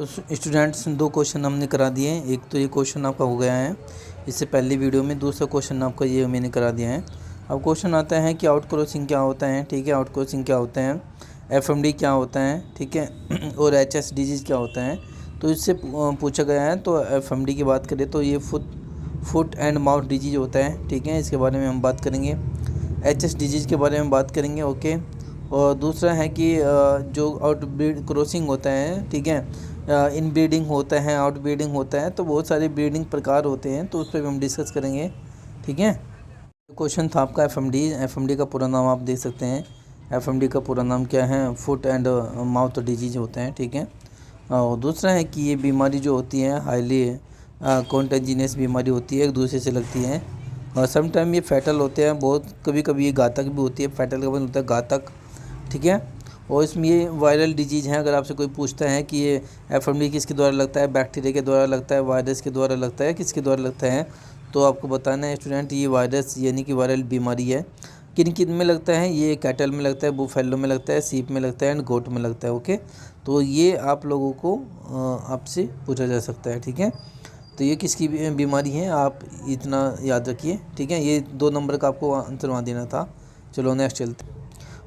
तो स्टूडेंट्स दो क्वेश्चन हमने करा दिए हैं। एक तो ये क्वेश्चन आपका हो गया है इससे पहली वीडियो में, दूसरा क्वेश्चन आपका ये मैंने करा दिया है। अब क्वेश्चन आता है कि आउट क्रॉसिंग क्या होता है, ठीक है, आउट क्रॉसिंग क्या होता है, एफएमडी क्या होता है, ठीक है, और एचएस डिजीज क्या होता है। तो इससे पूछा गया है। तो एफएमडी की बात करें तो ये फुट एंड माउथ डिजीज होता है, ठीक है, इसके बारे में हम बात करेंगे। एचएस डिजीज के बारे में बात करेंगे, ओके। और दूसरा है कि जो आउट क्रॉसिंग होता है, ठीक है, इन ब्रीडिंग होता है, आउट ब्रीडिंग होता है, तो बहुत सारे ब्रीडिंग प्रकार होते हैं, तो उस पर भी हम डिस्कस करेंगे, ठीक है। क्वेश्चन था आपका एफएमडी का पूरा नाम आप देख सकते हैं। एफएमडी का पूरा नाम क्या है, फुट एंड माउथ डिजीज होते हैं, ठीक है। और दूसरा है कि ये बीमारी जो होती है हाईली कॉन्टेजिनियस बीमारी होती है, एक दूसरे से लगती है और समटाइम ये फैटल होते हैं, बहुत कभी कभी ये घातक भी होती है। फैटल का मतलब होता है घातक, ठीक है। और इसमें ये वायरल डिजीज़ है। अगर आपसे कोई पूछता है कि ये एफएमडी किसके द्वारा लगता है, बैक्टीरिया के द्वारा लगता है, वायरस के द्वारा लगता है, किसके द्वारा लगता है, तो आपको बताना है स्टूडेंट ये वायरस यानी कि वायरल बीमारी है। किन किन में लगता है, ये कैटल में लगता है, बुफेलो में लगता है, सीप में लगता है एंड गोट में लगता है, ओके। तो ये आप लोगों को आपसे पूछा जा सकता है, ठीक है। तो ये किसकी बीमारी है आप इतना याद रखिए, ठीक है। ये 2 नंबर का आपको आंसर वहाँ देना था। चलो नेक्स्ट चलते हैं।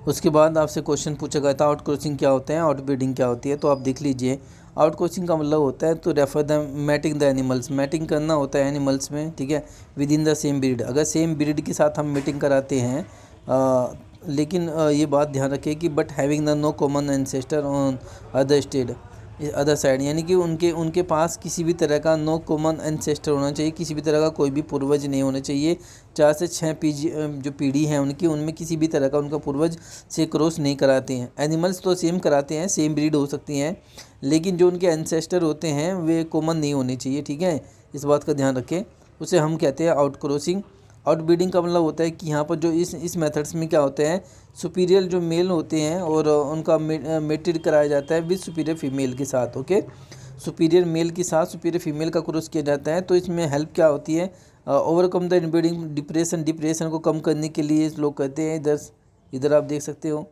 उसके बाद आपसे क्वेश्चन पूछा गया था आउट क्रॉसिंग क्या होता है, आउट ब्रीडिंग क्या होती है। तो आप देख लीजिए, आउट क्रॉसिंग का मतलब होता है तो refer the mating the animals, mating करना होता है एनिमल्स में, ठीक है, within the same breed. अगर सेम ब्रीड के साथ हम मीटिंग कराते हैं, लेकिन ये बात ध्यान रखें कि but having the no common ancestor on other state other side, यानी कि उनके पास किसी भी तरह का नो कॉमन एंसेस्टर होना चाहिए, किसी भी तरह का कोई भी पूर्वज नहीं होना चाहिए। 4 से 6 जो पीढ़ी है उनकी, उनमें किसी भी तरह का उनका पूर्वज से क्रॉस नहीं कराते हैं। एनिमल्स तो सेम कराते हैं, सेम ब्रीड हो सकती हैं, लेकिन जो उनके एंसेस्टर होते हैं वे कॉमन नहीं होने चाहिए, ठीक है। इस बात का ध्यान रखें, उसे हम कहते हैं आउट क्रॉसिंग। आउट ब्रीडिंग का मतलब होता है कि यहाँ पर जो इस मेथड्स में क्या होते हैं, सुपीरियर जो मेल होते हैं और उनका मेटेड कराया जाता है विद सुपीरियर फीमेल के साथ, ओके। सुपीरियर मेल के साथ सुपीरियर फीमेल का क्रॉस किया जाता है। तो इसमें हेल्प क्या होती है, ओवरकम द इनब्रीडिंग डिप्रेशन को कम करने के लिए लोग कहते हैं। इधर आप देख सकते हो।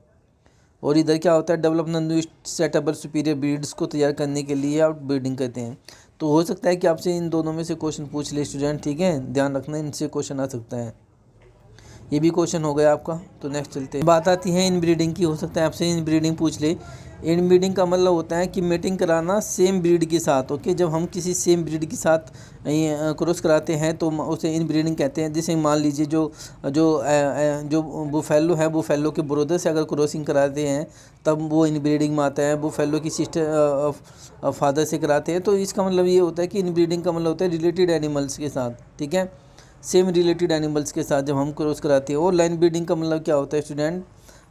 और इधर क्या होता है, डेवलप न्यू सेटअबल सुपीरियर ब्रीड्स को तैयार करने के लिए आउट ब्रीडिंग कहते हैं। तो हो सकता है कि आपसे इन दोनों में से क्वेश्चन पूछ ले स्टूडेंट, ठीक है, ध्यान रखना इनसे क्वेश्चन आ सकता है। ये भी क्वेश्चन हो गया आपका। तो नेक्स्ट चलते हैं। बात आती है इन ब्रीडिंग की, हो सकता है आपसे इन ब्रीडिंग पूछ ले। इन ब्रीडिंग का मतलब होता है कि मेटिंग कराना सेम ब्रीड के साथ, ओके। जब हम किसी सेम ब्रीड के साथ क्रॉस कराते हैं तो उसे इन ब्रीडिंग कहते हैं। जैसे मान लीजिए जो जो जो बुफेलो है, बुफेलो के ब्रोदर से अगर क्रॉसिंग कराते हैं तब वो इन ब्रीडिंग में आता है। बुफेलो की सिस्टर फादर से कराते हैं, तो इसका मतलब ये होता है कि इन ब्रीडिंग का मतलब होता है रिलेटेड एनिमल्स के साथ, ठीक है, सेम रिलेटेड एनिमल्स के साथ जब हम क्रॉस कराते हैं। और लाइन ब्रीडिंग का मतलब क्या होता है स्टूडेंट,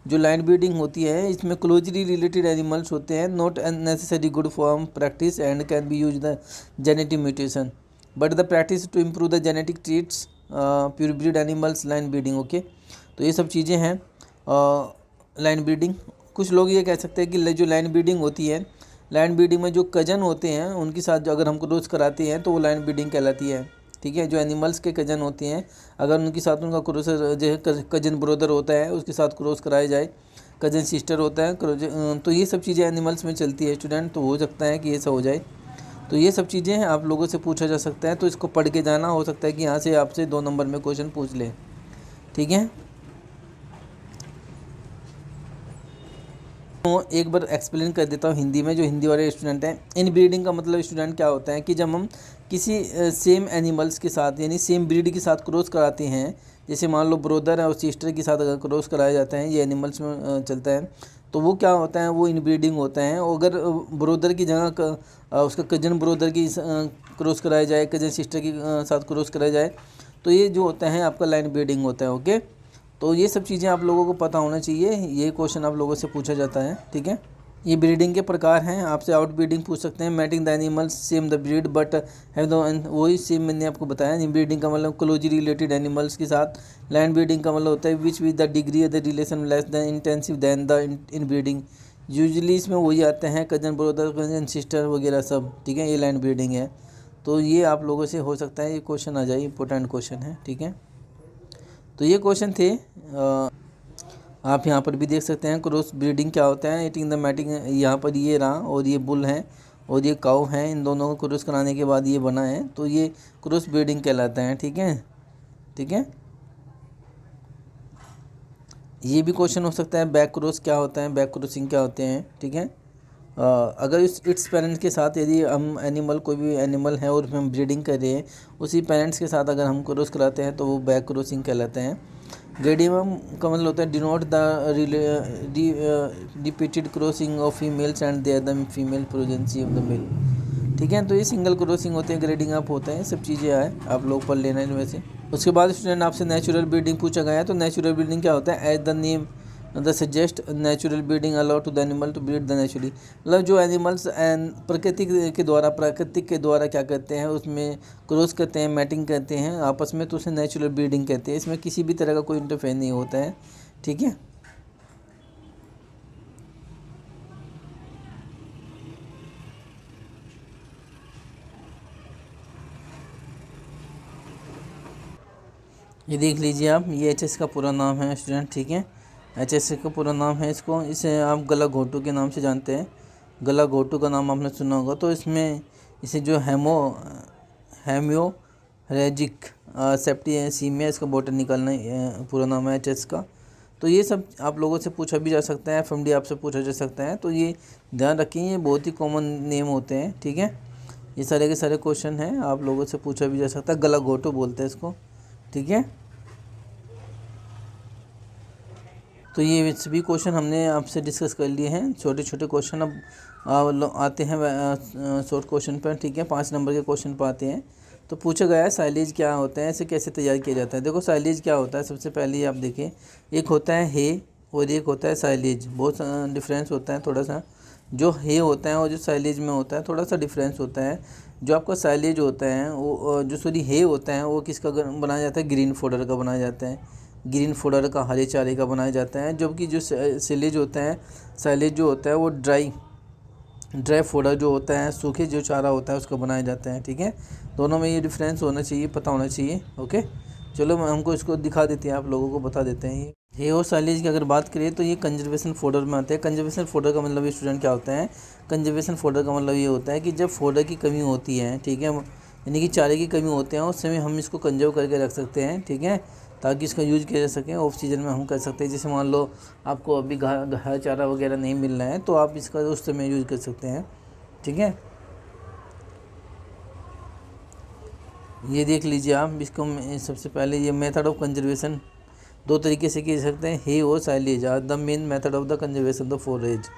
जो लाइन ब्रीडिंग होती है इसमें क्लोजली रिलेटेड एनिमल्स होते हैं, not necessary good form practice and can be use the genetic mutation but the practice to improve the genetic traits pure breed animals line breeding, okay. तो ये सब चीज़ें हैं लाइन ब्रीडिंग। कुछ लोग ये कह सकते हैं कि जो लाइन ब्रीडिंग होती है, लाइन ब्रीडिंग में जो कजन होते हैं उनके साथ जो अगर हम क्रॉस कराते हैं तो वो लाइन ब्रीडिंग कहलाती है, ठीक है। जो एनिमल्स के कजन होते हैं अगर उनके साथ उनका क्रॉस जो कजन ब्रदर होता है उसके साथ क्रॉस कराया जाए, कजन सिस्टर होता है, तो ये सब चीज़ें एनिमल्स में चलती है स्टूडेंट। तो हो सकता है कि ये सब हो जाए। तो ये सब चीज़ें हैं आप लोगों से पूछा जा सकता है, तो इसको पढ़ के जाना। हो सकता है कि यहाँ से आपसे 2 नंबर में क्वेश्चन पूछ ले, ठीक है। तो एक बार एक्सप्लेन कर देता हूँ हिंदी में, जो हिंदी वाले स्टूडेंट हैं। इन ब्रीडिंग का मतलब स्टूडेंट क्या होता है कि जब हम किसी सेम एनिमल्स के साथ यानी सेम ब्रीड के साथ क्रॉस कराते हैं, जैसे मान लो ब्रोदर है और सिस्टर के साथ अगर क्रॉस कराया जाता है, ये एनिमल्स में चलता है, तो वो क्या होता है, वो इन ब्रीडिंग होता है। और अगर ब्रोदर की जगह उसका कजन ब्रोदर की क्रॉस कराया जाए, कजन सिस्टर के साथ क्रॉस कराया जाए, तो ये जो होता है आपका लाइन ब्रीडिंग होता है, ओके। तो ये सब चीज़ें आप लोगों को पता होना चाहिए, ये क्वेश्चन आप लोगों से पूछा जाता है, ठीक है। ये ब्रीडिंग के प्रकार हैं। आपसे आउट ब्रीडिंग पूछ सकते हैं, mating the animals same the breed but have the, वही सेम मैंने आपको बताया। इन ब्रीडिंग का मतलब क्लोजली रिलेटेड एनिमल्स के साथ। लैंड ब्रीडिंग का मतलब होता है which with the degree of the relation less the intensive than the inbreeding. Usually इसमें वही आते हैं कजन ब्रदर, कजन सिस्टर वगैरह सब, ठीक है, ये लैंड ब्रीडिंग है। तो ये आप लोगों से हो सकता है ये क्वेश्चन आ जाए, इंपॉर्टेंट क्वेश्चन है, ठीक है। तो ये क्वेश्चन थे। आप यहाँ पर भी देख सकते हैं क्रॉस ब्रीडिंग क्या होता है, ईटिंग द मैटिंग, यहाँ पर ये रहा और ये बुल है और ये काऊ है, इन दोनों को क्रॉस कराने के बाद ये बना है, तो ये क्रॉस ब्रीडिंग कहलाता है। ठीक है, ठीक है। ये भी क्वेश्चन हो सकता है बैक क्रॉस क्या होता है, बैक क्रॉसिंग क्या होते हैं। ठीक है, अगर इट्स पेरेंट्स के साथ यदि हम एनिमल कोई भी एनिमल है और हम ब्रीडिंग कर रहे हैं, उसी पेरेंट्स के साथ अगर हम क्रॉस कराते हैं तो वो बैक क्रॉसिंग कहलाते हैं। ग्रेडियम का मतलब होता है denote the repeated crossing of females and they are the female progency of the male. ठीक है, तो ये सिंगल क्रॉसिंग होते हैं, ग्रेडिंग अप होता है, सब चीज़ें आए आप लोग पढ़ लेना इनमें से। उसके बाद स्टूडेंट आपसे नेचुरल ब्रीडिंग पूछा गया है, तो नेचुरल ब्रीडिंग क्या होता है? As the name the suggest natural breeding allow to the animal to breed the naturally. मतलब जो एनिमल्स एंड प्राकृतिक के द्वारा क्या करते हैं, उसमें क्रॉस करते हैं, मैटिंग करते हैं आपस में, तो उसे नेचुरल ब्रीडिंग कहते हैं। इसमें किसी भी तरह का कोई इंटरफेयर नहीं होता है। ठीक है, ये देख लीजिए आप, ये एचएस का पूरा नाम है स्टूडेंट। ठीक है, एचएस का पूरा नाम है इसको, इसे आप गलाघोटू के नाम से जानते हैं। गलाघोटू का नाम आपने सुना होगा। तो इसमें इसे जो हेमियोरेजिक सेप्टिसीमिया इसका बोटैनिकल पूरा नाम है एचएस का। तो ये सब आप लोगों से पूछा भी जा सकता है, एफएमडी आपसे पूछा जा सकता है, तो ये ध्यान रखिए, ये बहुत ही कॉमन नेम होते हैं। ठीक है, ये सारे के सारे क्वेश्चन हैं, आप लोगों से पूछा भी जा सकता है। गलाघोटू बोलते हैं इसको। ठीक है, तो ये सभी क्वेश्चन हमने आपसे डिस्कस कर लिए हैं, छोटे छोटे क्वेश्चन। अब आते हैं शॉर्ट क्वेश्चन पर। ठीक है, 5 नंबर के क्वेश्चन पर आते हैं। तो पूछा गया है साइलेज क्या होता है, इसे कैसे तैयार किया जाता है। देखो साइलेज क्या होता है, सबसे पहले आप देखें, एक होता है हे और एक होता है साइलेज। बहुत डिफरेंस होता है थोड़ा सा। जो हे होता है और जो साइलेज में होता है थोड़ा सा डिफरेंस होता है। जो आपका साइलेज होता है वो हे होता है वो किसका बनाया जाता है? ग्रीन फोडर का बनाया जाता है। ग्रीन फोडर का, हरे चारे का बनाया जाता है। जबकि जो साइलेज होता है, साइलेज जो होता है वो ड्राई फोडर जो होता है, सूखे जो चारा होता है उसका बनाया जाता है। ठीक है, दोनों में ये डिफरेंस होना चाहिए, पता होना चाहिए। ओके, चलो हमको इसको दिखा देते हैं, आप लोगों को बता देते हैं। ये और साइलेज की अगर बात करें तो ये कंजर्वेशन फोडर में आते हैं। कंजर्वेशन फोडर का मतलब ये स्टूडेंट क्या होता है? कंजर्वेशन फोडर का मतलब ये होता है कि जब फोडर की कमी होती है, ठीक है, यानी कि चारे की कमी होती है, उस समय हम इसको कंजर्व करके रख सकते हैं। ठीक है, ताकि इसका यूज किया जा सके। ऑफ सीजन में हम कर सकते हैं, जैसे मान लो आपको अभी हरा चारा वगैरह नहीं मिल रहा है तो आप इसका उस समय यूज कर सकते हैं। ठीक है, ये देख लीजिए आप इसको। सबसे पहले ये मेथड ऑफ कंजर्वेशन 2 तरीके से किए सकते हैं, हे और silage are the main method of the conservation of forage.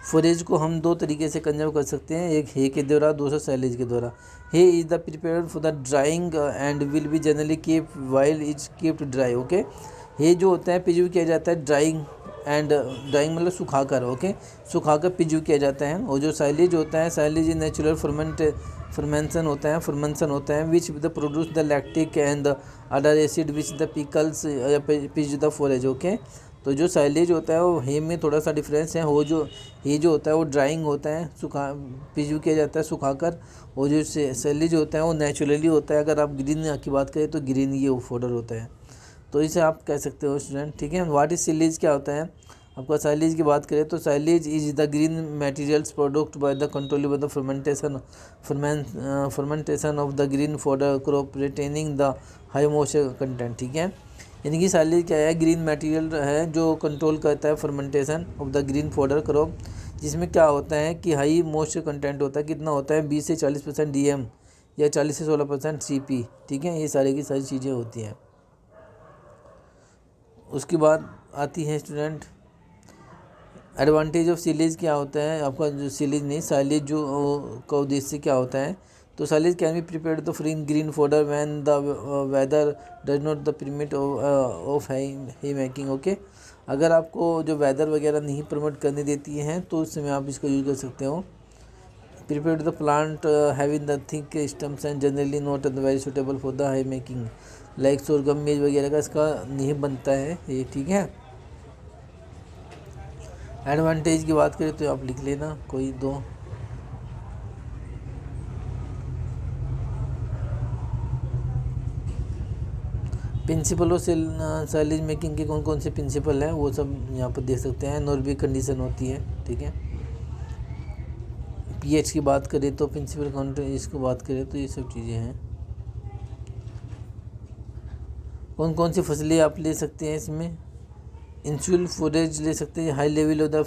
Forage को हम 2 तरीके से कंजर्व कर सकते हैं, एक हे के द्वारा, दूसरा साइलेज के द्वारा। Hay is the prepared for the drying and will be generally keep while is keeped dry. Okay, hay जो होता है प्रिज्यू किया जाता है ड्राइंग मतलब सुखाकर। ओके, सुखाकर प्रिज्यू किया जाता है। और जो साइलेज होता है, साइलेज इज नेचुरल फर्मेंशन होता है which the produce the lactic and the other acid which the pickles पिज द फोरेज। ओके, तो जो साइलेज होता है वो हे में थोड़ा सा डिफरेंस है। वो जो हे जो होता है वो ड्राइंग होता है, प्रिज्यू किया जाता है सुखाकर। और जो साइलेज होता है वो नेचुरली होता है। अगर आप ग्रीन की बात करें तो ग्रीन ये फोडर होता है, तो इसे आप कह सकते हो स्टूडेंट। ठीक है, व्हाट इज साइलेज क्या होता है आपका? साइलेज की बात करें तो silage is the green materials product by the control by the fermentation of the green fodder crop retaining the high moisture content. ठीक है, यानी कि साइलेज क्या है? ग्रीन मटेरियल है जो कंट्रोल करता है fermentation of the green fodder crop, जिसमें क्या होता है कि हाई मॉइस्चर कंटेंट होता है। कितना होता है? 20 से 40% डीएम या 40 से 16% सीपी। ठीक है, ये सारी की सारी चीज़ें होती हैं। उसके बाद आती है स्टूडेंट एडवांटेज ऑफ साइलेज क्या होता है आपका? जो साइलेज नहीं, साइलेज जो का उद्देश्य क्या होता है? तो silage can be prepared the free green fodder when the weather does not the permit of hay making. Okay, अगर आपको जो वेदर वगैरह नहीं प्रमोट करने देती है तो उस समय आप इसको यूज कर सकते हो। Prepared the plant having the thick stems and generally not very suitable for the hay making, like sorghum maize वगैरह का इसका नींव बनता है ये। ठीक है, एडवांटेज की बात करें तो आप लिख लेना कोई 2। प्रिंसिपल और साइलेज मेकिंग के कौन कौन से प्रिंसिपल हैं वो सब यहाँ पर देख सकते हैं। नॉर्मल कंडीशन होती है। ठीक है, पीएच की बात करें तो प्रिंसिपल काउंटर, इसको बात करें तो ये सब चीज़ें हैं। कौन कौन सी फसलें आप ले सकते हैं इसमें? इंसुल फोरेज ले सकते हैं, high level of the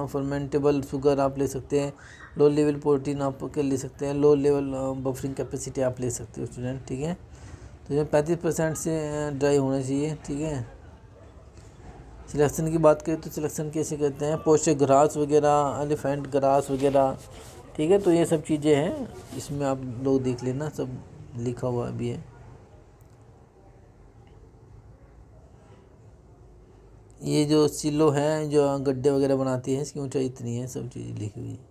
fermentable sugar आप ले सकते हैं, लो लेवल प्रोटीन आप के ले सकते हैं, लो लेवल बफरिंग कैपेसिटी आप ले सकते हो स्टूडेंट, ठीक है। तो इसमें 35% से ड्राई होना चाहिए, ठीक है। सिलेक्शन की बात करें तो सिलेक्शन कैसे करते हैं? पोषक घास वगैरह, एलिफेंट ग्रास वगैरह, ठीक है। तो ये सब चीज़ें हैं, इसमें आप लोग देख लेना, सब लिखा हुआ भी है। ये जो सिलो है जो गड्ढे वगैरह बनाती है, इसकी ऊंचाई इतनी है, सब चीज़ लिखी हुई है।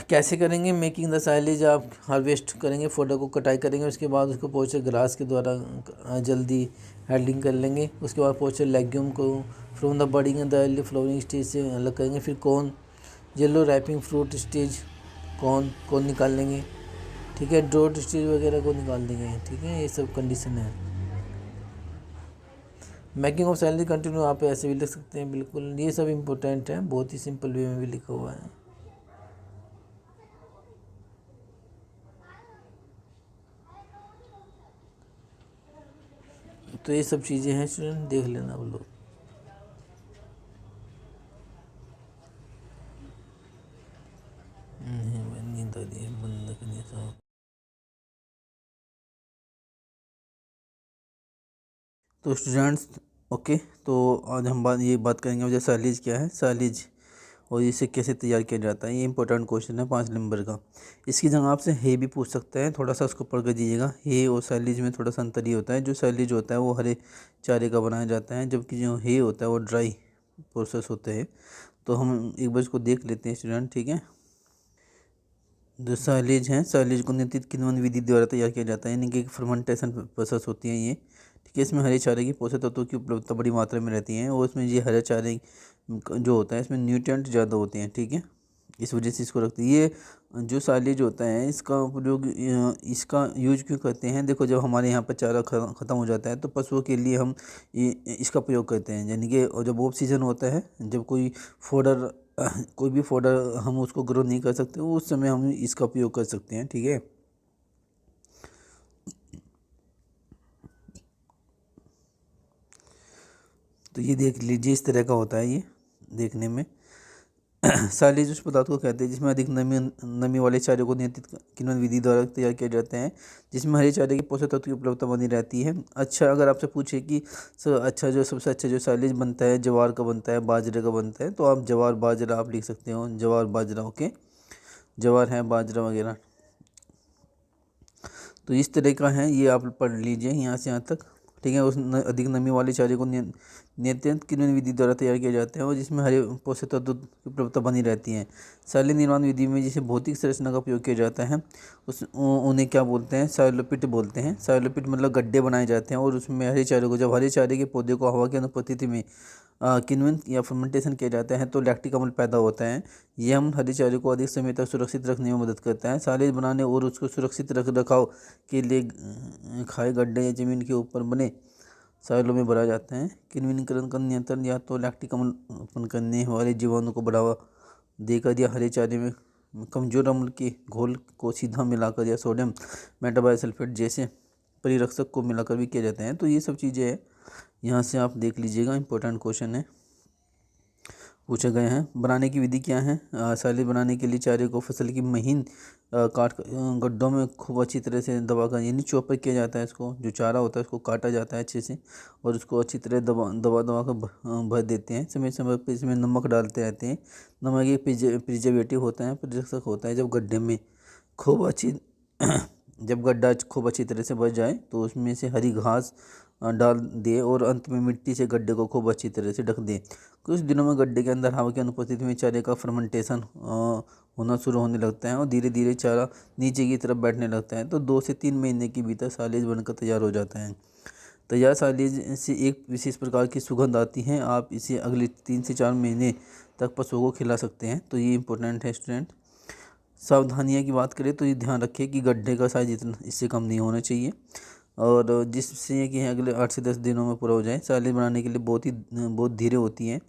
कैसे करेंगे? मेकिंग द साइलेज, आप हार्वेस्ट करेंगे, फोटो को कटाई करेंगे, उसके बाद उसको पोस्टर ग्रास के द्वारा जल्दी हैंडलिंग कर लेंगे। उसके बाद पोस्टर लेग्यूम को from the budding and the early flowering stage से अलग करेंगे। फिर corn, yellow wrapping fruit stage, corn निकाल लेंगे, ठीक है। ड्रोट स्टेज वगैरह को निकाल देंगे, ठीक है। ये सब कंडीशन है। मेकिंग ऑफ सैलरी कंटिन्यू आप ऐसे भी लिख सकते हैं, बिल्कुल। ये सब इम्पोर्टेंट है, बहुत ही सिंपल वे में भी लिखा हुआ है। तो ये सब चीज़ें हैं स्टूडेंट, देख लेना वो लोग। नींद आ रही है, बंद करनी सब। तो स्टूडेंट्स ओके, तो आज हम बात करेंगे मुझे साइलेज क्या है, साइलेज और इसे कैसे तैयार किया जाता है। ये इंपॉर्टेंट क्वेश्चन है 5 नंबर का। इसकी जगह आपसे हे भी पूछ सकते हैं, थोड़ा सा उसको पढ़ कर दीजिएगा। हे और साइलेज में थोड़ा सा अंतर ही होता है। जो साइलेज होता है वो हरे चारे का बनाया जाता है, जबकि जो हे होता है वो ड्राई प्रोसेस होते हैं। तो हम एक बार इसको देख लेते हैं स्टूडेंट, ठीक है। जो साइलेज हैं, साइलेज को नियंत्रित किण्वन विधि द्वारा तैयार किया जाता है, यानी कि फर्मेंटेशन प्रोसेस होती है ये, ठीक है। इसमें हरे चारे की पोषक तत्वों की उपलब्धता बड़ी मात्रा में रहती है और इसमें ये हरे चारे जो होता है इसमें न्यूट्रिएंट ज़्यादा होते हैं, ठीक है। इस वजह से इसको रखते हैं। ये जो साइलेज होता है इसका उपयोग, इसका यूज क्यों करते हैं? देखो, जब हमारे यहाँ पर चारा ख़त्म हो जाता है तो पशुओं के लिए हम इसका प्रयोग करते हैं, यानी कि जब ऑफ सीजन होता है, जब कोई भी फोडर हम उसको ग्रो नहीं कर सकते, उस समय हम इसका उपयोग कर सकते हैं, ठीक है। तो ये देख लीजिए, इस तरह का होता है ये देखने में। साइलेज उस पदार्थ को कहते हैं जिसमें अधिक नमी वाले चारे को नियंत्रित किण्वन विधि द्वारा तैयार किया जाते हैं, जिसमें हरे चारे के पोषक तत्व की उपलब्धता बनी रहती है। अच्छा, अगर आपसे पूछे कि सबसे अच्छा जो साइलेज बनता है, ज्वार का बनता है, बाजरे का बनता है, तो आप ज्वार बाजरा आप लिख सकते हो, ज्वार बाजरा, ओके। ज्वार है, बाजरा वगैरह। तो इस तरह का है, ये आप पढ़ लीजिए यहाँ से यहाँ तक, ठीक है। अधिक नमी वाले चारे को नियंत्रित किण्वन विधि द्वारा तैयार किया जाता है और जिसमें हरे पोषक तत्व की उपलब्धता बनी रहती है। साइलेज निर्माण विधि में जिसे भौतिक संरचना का उपयोग किया जाता है उन्हें क्या बोलते हैं? साइलोपिट बोलते हैं। साइलोपिट मतलब गड्ढे बनाए जाते हैं और उसमें हरे चारे को, जब हरे चारे के पौधे को हवा की अनुपस्थिति में किण्वन या फर्मेंटेशन किया जाता है तो लैक्टिक अम्ल पैदा होता है। यह अम्ल हरे चारे को अधिक समय तक सुरक्षित रखने में मदद करता है। साइलेज बनाने और उसको सुरक्षित रखाव के लिए खाए गड्ढे या जमीन के ऊपर बने साइलों में भरा जाता है। किण्वनीकरण का नियंत्रण या तो लैक्टिक अम्ल उत्पन्न करने वाले जीवाणु को बढ़ावा देकर या हरे चारे में कमजोर अम्ल के घोल को सीधा मिलाकर या सोडियम मेटाबाइसल्फेट जैसे परिरक्षक को मिलाकर भी किया जाता है। तो ये सब चीज़ें हैं, यहाँ से आप देख लीजिएगा, इंपॉर्टेंट क्वेश्चन है, पूछे गए हैं। बनाने की विधि क्या है? साइलेज बनाने के लिए चारे को फसल की महीन काट गड्ढों में खूब अच्छी तरह से दबाकर, यानी चॉपर किया जाता है। इसको जो चारा होता है उसको काटा जाता है अच्छे से और उसको अच्छी तरह दबा कर भर देते हैं। समय समय पर इसमें नमक डालते रहते हैं। नमक एक प्रिजर्वेटिव होता है, परिरक्षक होता है। जब गड्ढे में खूब अच्छी जब गड्ढा खूब अच्छी तरह से भर जाए तो उसमें से हरी घास डाल दे और अंत में मिट्टी से गड्ढे को खूब अच्छी तरह से ढक दें। कुछ दिनों में गड्ढे के अंदर हवा की अनुपस्थिति में चारे का फर्मेंटेशन होना शुरू होने लगता है और धीरे धीरे चारा नीचे की तरफ बैठने लगता है। तो 2 से 3 महीने के भीतर साइलेज बनकर तैयार हो जाता है। तैयार साइलेज से एक विशेष प्रकार की सुगंध आती है। आप इसे अगले 3 से 4 महीने तक पशुओं को खिला सकते हैं। तो ये इंपॉर्टेंट है स्टूडेंट। सावधानियाँ की बात करें तो ये ध्यान रखिए कि गड्ढे का साइज इतना इससे कम नहीं होना चाहिए और जिससे कि अगले 8 से 10 दिनों में पूरा हो जाए। साइलेज बनाने के लिए बहुत धीरे होती हैं।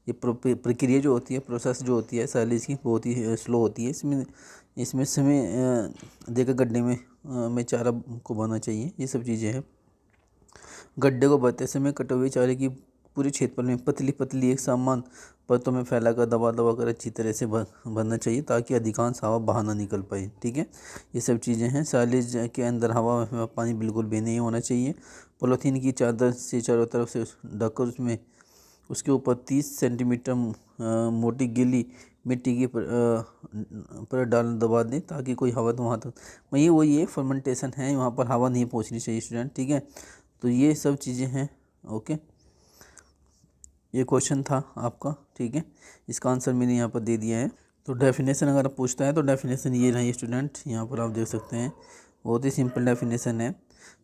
ये प्रक्रिया जो होती है, प्रोसेस जो होती है साइलेज की, बहुत ही स्लो होती है। इसमें समय देकर गड्ढे में चारा को बोना चाहिए। ये सब चीज़ें हैं। गड्ढे को भरते समय कटे हुए चारे की पूरे क्षेत्रफल में पतली पतली एक समान परतों में फैलाकर दबा कर अच्छी तरह से भरना चाहिए, ताकि अधिकांश हवा बाहर ना निकल पाए। ठीक है, ये सब चीज़ें हैं। साइलेज के अंदर हवा पानी बिल्कुल भी नहीं होना चाहिए। पॉलीथीन की चादर से चारों तरफ से ढककर उसके ऊपर 30 सेंटीमीटर मोटी गीली मिट्टी की पर डाल दबा दें, ताकि कोई हवा तो वहाँ तक वही है फर्मेंटेशन है, वहाँ पर हवा नहीं पहुँचनी चाहिए स्टूडेंट। ठीक है, तो ये सब चीज़ें हैं। ओके, ये क्वेश्चन था आपका। ठीक है, इसका आंसर मैंने यहाँ पर दे दिया है। तो डेफिनेशन अगर आप पूछता है तो डेफिनेशन ये रही स्टूडेंट, यहाँ पर आप देख सकते हैं। बहुत ही सिंपल डेफिनेशन है।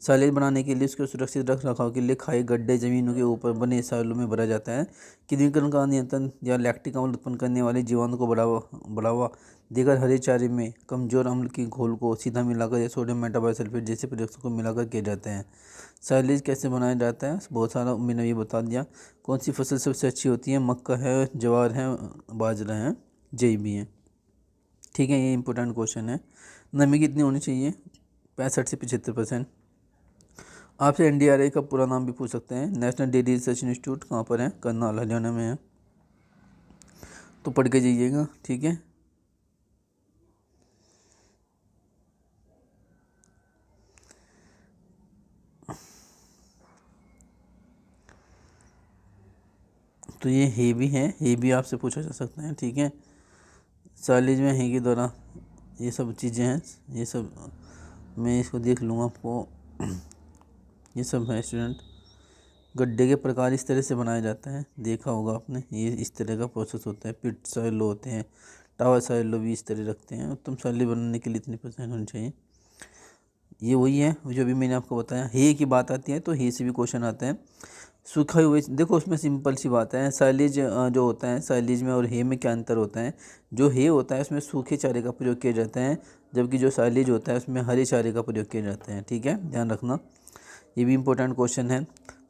साइलेज बनाने के लिए उसके सुरक्षित रख रखाव के लिए खाई गड्ढे जमीनों के ऊपर बने साइलों में भरा जाता है। कृमिकरण का नियंत्रण या लैक्टिक अम्ल उत्पन्न करने वाले जीवाणु को बढ़ावा देकर हरे चारे में कमजोर अम्ल की घोल को सीधा मिलाकर या सोडियम मेटाबाइसल्फेट जैसे प्रयोगों को मिलाकर किया जाता है। साइलेज कैसे बनाया जाता है, बहुत सारा मैंने ये बता दिया। कौन सी फसल सबसे अच्छी होती है, मक्का है, ज्वार है, बाजरा है, जई भी है। ठीक है, ये इंपॉर्टेंट क्वेश्चन है। नमी कितनी होनी चाहिए, 65 से 75%। आपसे एनडीआरआई का पूरा नाम भी पूछ सकते हैं। नेशनल डेयरी रिसर्च इंस्टीट्यूट कहाँ पर है, करनाल हरियाणा में है, तो पढ़ के जाइएगा। ठीक है, तो ये हे भी है, हे भी आपसे पूछा जा सकता है। ठीक है, साइलेज में हे के द्वारा ये सब चीज़ें हैं, ये सब मैं इसको देख लूँगा आपको। ये सब है स्टूडेंट। गड्ढे के प्रकार इस तरह से बनाया जाता है, देखा होगा आपने। ये इस तरह का प्रोसेस होता है। पिट साइलो होते हैं, टावर साइलो भी इस तरह रखते हैं। उत्तम साइलो बनाने के लिए इतनी % होनी चाहिए। ये वही है जो भी मैंने आपको बताया। हे की बात आती है तो हे से भी क्वेश्चन आते हैं। सूखा हुए, देखो उसमें सिंपल सी बात है। साइलेज जो होता है, साइलेज में और हे में क्या अंतर होता है। जो हे होता है उसमें सूखे चारे का प्रयोग किया जाता है, जबकि जो साइलेज होता है उसमें हरे चारे का प्रयोग किया जाता है। ठीक है, ध्यान रखना, ये भी इंपॉर्टेंट क्वेश्चन है।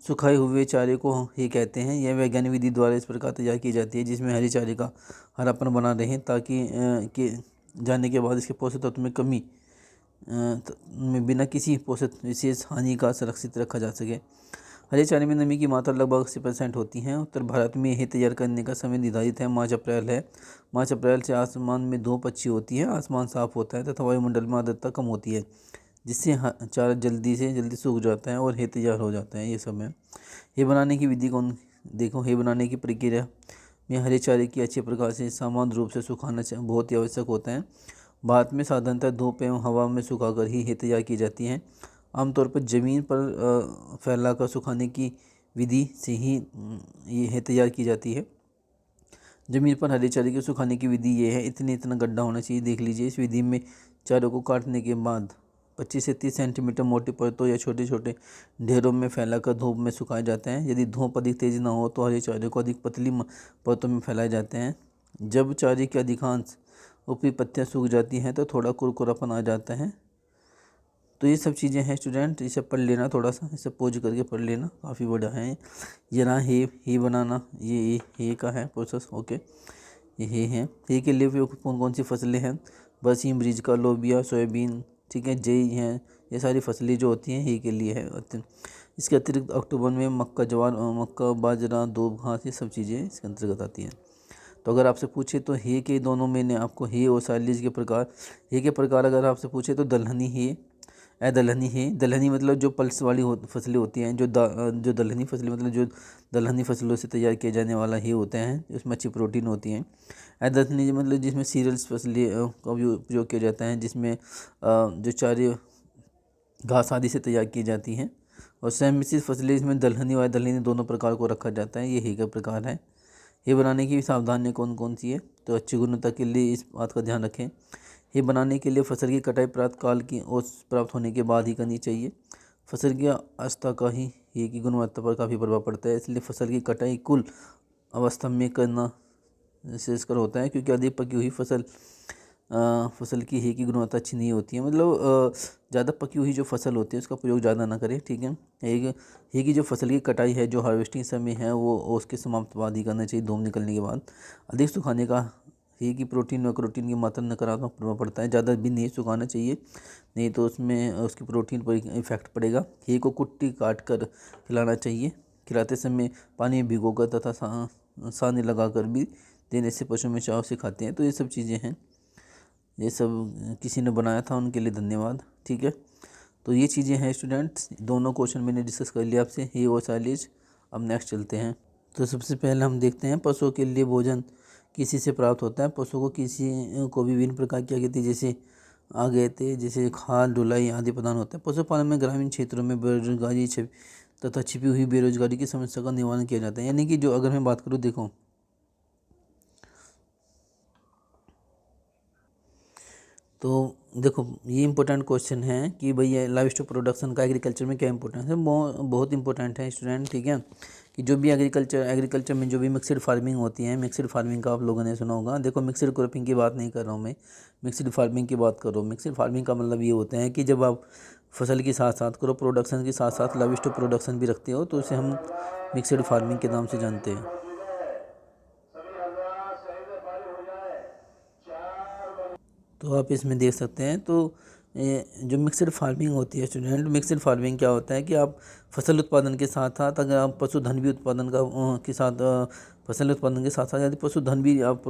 सुखाए हुए चारे को हे कहते हैं। यह वैज्ञानिक विधि द्वारा इस प्रकार तैयार की जाती है जिसमें हरे चारे का हरापन बना रहे, ताकि के जाने के बाद इसके पोषक तत्व में कमी में बिना किसी पोषक विशेष हानि का सुरक्षित रखा जा सके। हरे चारे में नमी की मात्रा लगभग 80% होती है। उत्तर भारत में यह तैयार करने का समय निर्धारित है, मार्च अप्रैल है। मार्च अप्रैल से आसमान में धूप अच्छी होती है, आसमान साफ होता है तथा वायुमंडल में आर्द्रता कम होती है, जिससे चारा जल्दी से जल्दी सूख जाता है और हे तैयार हो जाता है। ये सब है। हे बनाने की विधि कौन, देखो हे बनाने की प्रक्रिया में हरे चारे की अच्छे प्रकार से समान रूप से सुखाना बहुत ही आवश्यक होता है। भारत में साधारणतः धूप एवं हवा में सुखाकर ही हे तैयार की जाती है। आमतौर पर ज़मीन पर फैलाकर सुखाने की विधि से ही ये हे तैयार की जाती है। ज़मीन पर हरे चारे के सुखाने की विधि ये है। इतना गड्ढा होना चाहिए, देख लीजिए। इस विधि में चारों को काटने के बाद 25 से 30 सेंटीमीटर मोटे परतों या छोटे छोटे ढेरों में फैलाकर धूप में सुखाए जाते हैं। यदि धूप अधिक तेज ना हो तो हरे चारे को अधिक पतली परतों में फैलाए जाते हैं। जब चारे की अधिकांश ऊपरी पत्तियां सूख जाती हैं तो थोड़ा कुरकुरापन आ जाता है। तो ये सब चीज़ें हैं स्टूडेंट, इसे पढ़ लेना, थोड़ा सा इसे पोज करके पढ़ लेना, काफ़ी बड़ा है ये ना। हे बनाना ये हे का है प्रोसेस। ओके, ये हे है। हे के लिए कौन कौन सी फसलें हैं, बरसीम, बीज का, लोबिया, सोयाबीन, ठीक है, जई हैं। ये सारी फसलें जो होती हैं हे के लिए है। इसके अतिरिक्त अक्टूबर में मक्का, ज्वार, मक्का, बाजरा, दूब, घास, ये सब चीज़ें इसके अंतर्गत आती हैं। तो अगर आपसे पूछे तो हे के दोनों मैंने आपको हे और साइलेज के प्रकार, हे के प्रकार अगर आपसे पूछे तो दलहनी हे, दलहनी है। दलहनी मतलब जो पल्स वाली फसलें होती हैं, जो दलहनी फसलें मतलब जो दलहनी फसलों से तैयार किया जाने वाला ही होते हैं, उसमें अच्छी प्रोटीन होती हैं। दलहनी मतलब जिसमें सीरियल्स फसलें का उपयोग किया जाता है, जिसमें जो चारे घास आदि से तैयार की जाती हैं। और स्वयं मिश्रित फसलें, इसमें दलहनी और दलहनी दोनों प्रकार को रखा जाता है। ये हे का प्रकार है। हे बनाने की सावधानियाँ कौन कौन सी है, तो अच्छी गुणवत्ता के लिए इस बात का ध्यान रखें। हे बनाने के लिए फसल की कटाई प्राप्त काल की औसत प्राप्त होने के बाद ही करनी चाहिए। फसल की अवस्था का ही हे की गुणवत्ता पर काफ़ी प्रभाव पड़ता है, इसलिए फसल की कटाई कुल अवस्था में करना श्रेयस्कर होता है, क्योंकि अधिक पकी हुई फसल फसल की हे की गुणवत्ता अच्छी नहीं होती है, मतलब ज़्यादा पकी हुई जो फसल होती है उसका प्रयोग ज़्यादा ना करें, ठीक है। हे की जो फसल की कटाई है, जो हार्वेस्टिंग समय है, वो उसके समाप्त बाद ही करना चाहिए, धूम निकलने के बाद। अधिक सुखाने का हे की प्रोटीन व क्रोटीन की मात्रा नकारात्मक प्रभाव पड़ता है, ज़्यादा भी नहीं सुखाना चाहिए, नहीं तो उसमें उसकी प्रोटीन पर इफेक्ट पड़ेगा। हे को कुट्टी काट कर खिलाना चाहिए, खिलाते समय पानी में भिगोकर तथा सानी लगाकर भी देने से पशु में चाव से खाते हैं। तो ये सब चीज़ें हैं, ये सब किसी ने बनाया था, उनके लिए धन्यवाद, ठीक है। तो ये चीज़ें हैं स्टूडेंट्स, दोनों क्वेश्चन मैंने डिस्कस कर लिया आपसे, हे और साइलेज। अब नेक्स्ट चलते हैं। तो सबसे पहले हम देखते हैं पशुओं के लिए भोजन किसी से प्राप्त होता है। पशुओं को किसी को भी विभिन्न प्रकार की आगे जैसे आ गए थे, जैसे खाद, ढुलाई आदि प्रदान होता है। पशुपालन में ग्रामीण क्षेत्रों में बेरोजगारी तथा छिपी हुई बेरोजगारी की समस्या का निवारण किया जाता है। यानी कि जो अगर मैं बात करूँ, देखो तो देखो ये इंपॉर्टेंट क्वेश्चन है कि भैया लाइव स्टॉक प्रोडक्शन का एग्रीकल्चर में क्या इंपॉर्टेंस है। बहुत इंपॉर्टेंट है स्टूडेंट, ठीक है। कि जो भी एग्रीकल्चर में जो भी मिक्सड फार्मिंग होती है, मिक्सड फार्मिंग का आप लोगों ने सुना होगा। देखो मिक्सड क्रॉपिंग की बात नहीं कर रहा हूँ मैं, मिक्सड फार्मिंग की बात कर रहा हूँ। मिक्सड फार्मिंग का मतलब ये होता है कि जब आप फसल के साथ साथ क्रॉप प्रोडक्शन के साथ साथ लाइव स्टॉक प्रोडक्शन भी रखते हो, तो उसे हम मिक्सड फार्मिंग के नाम से जानते हैं। तो आप इसमें देख सकते हैं। तो जो मिक्सड फार्मिंग होती है स्टूडेंट, मिक्सड फार्मिंग क्या होता है कि आप फसल उत्पादन के साथ साथ अगर आप पशुधन भी उत्पादन का के साथ फसल उत्पादन के साथ साथ यदि पशुधन भी आप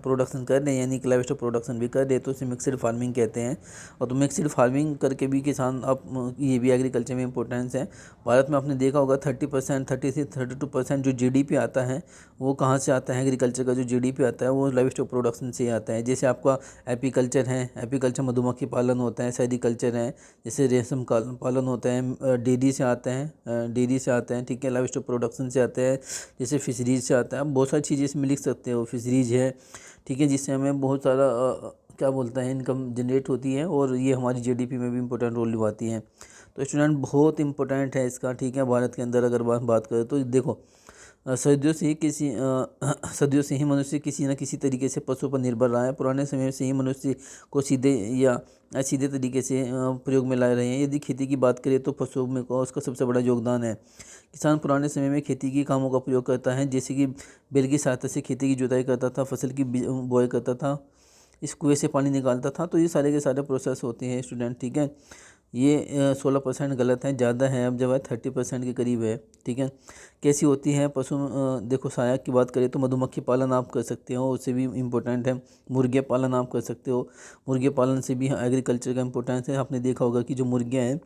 प्रोडक्शन कर रहे हैं, यानी कि लाइव स्टॉक प्रोडक्शन भी कर रहे हैं, तो उसे मिक्सड फार्मिंग कहते हैं। और तो मिक्सड फार्मिंग करके भी किसान आप ये भी एग्रीकल्चर में इंपॉर्टेंस है। भारत में आपने देखा होगा 30%, 30 से 32% जो जीडीपी आता है वो कहाँ से आता है। एग्रीकल्चर का जो जीडीपी आता है वो लाइव स्टॉक प्रोडक्शन से आता है। जैसे आपका एपीकल्चर है, एपीकल्चर मधुमक्खी पालन होता है, सेरिकल्चर है, जैसे रेशम पालन होता है, डेयरी से आता है, डेयरी से आता है, ठीक है। लाइव स्टॉक प्रोडक्शन से आता है, जैसे फिशरीज से आता है। आप बहुत सारी चीज़ें इसमें लिख सकते हो, फिशरीज है, ठीक है, जिससे हमें बहुत सारा क्या बोलता है इनकम जनरेट होती है, और ये हमारी जीडीपी में भी इंपॉर्टेंट रोल निभाती है। तो स्टूडेंट बहुत इंपॉर्टेंट है इसका, ठीक है। भारत के अंदर अगर बात करें तो देखो सदियों से ही मनुष्य किसी न किसी तरीके से पशु पर निर्भर रहा है। पुराने समय से ही मनुष्य को सीधे या असीधे तरीके से प्रयोग में ला रहे हैं। यदि खेती की बात करें तो पशुओं में को उसका सबसे बड़ा योगदान है। किसान पुराने समय में खेती के कामों का प्रयोग करता है, जैसे कि बैल की सहायता से खेती की जुताई करता था, फसल की बुआई करता था, इस कुएं से पानी निकालता था। तो ये सारे के सारे प्रोसेस होते हैं स्टूडेंट, ठीक है। ये 16% गलत है, ज़्यादा है, अब जब है 30% के करीब है, ठीक है। कैसी होती है पशु, देखो सहायक की बात करें तो मधुमक्खी पालन आप कर सकते हो, उससे भी इम्पोर्टेंट है। मुर्गे पालन आप कर सकते हो, मुर्गे पालन से भी एग्रीकल्चर का इम्पोर्टेंस है। आपने देखा होगा कि जो मुर्गियाँ हैं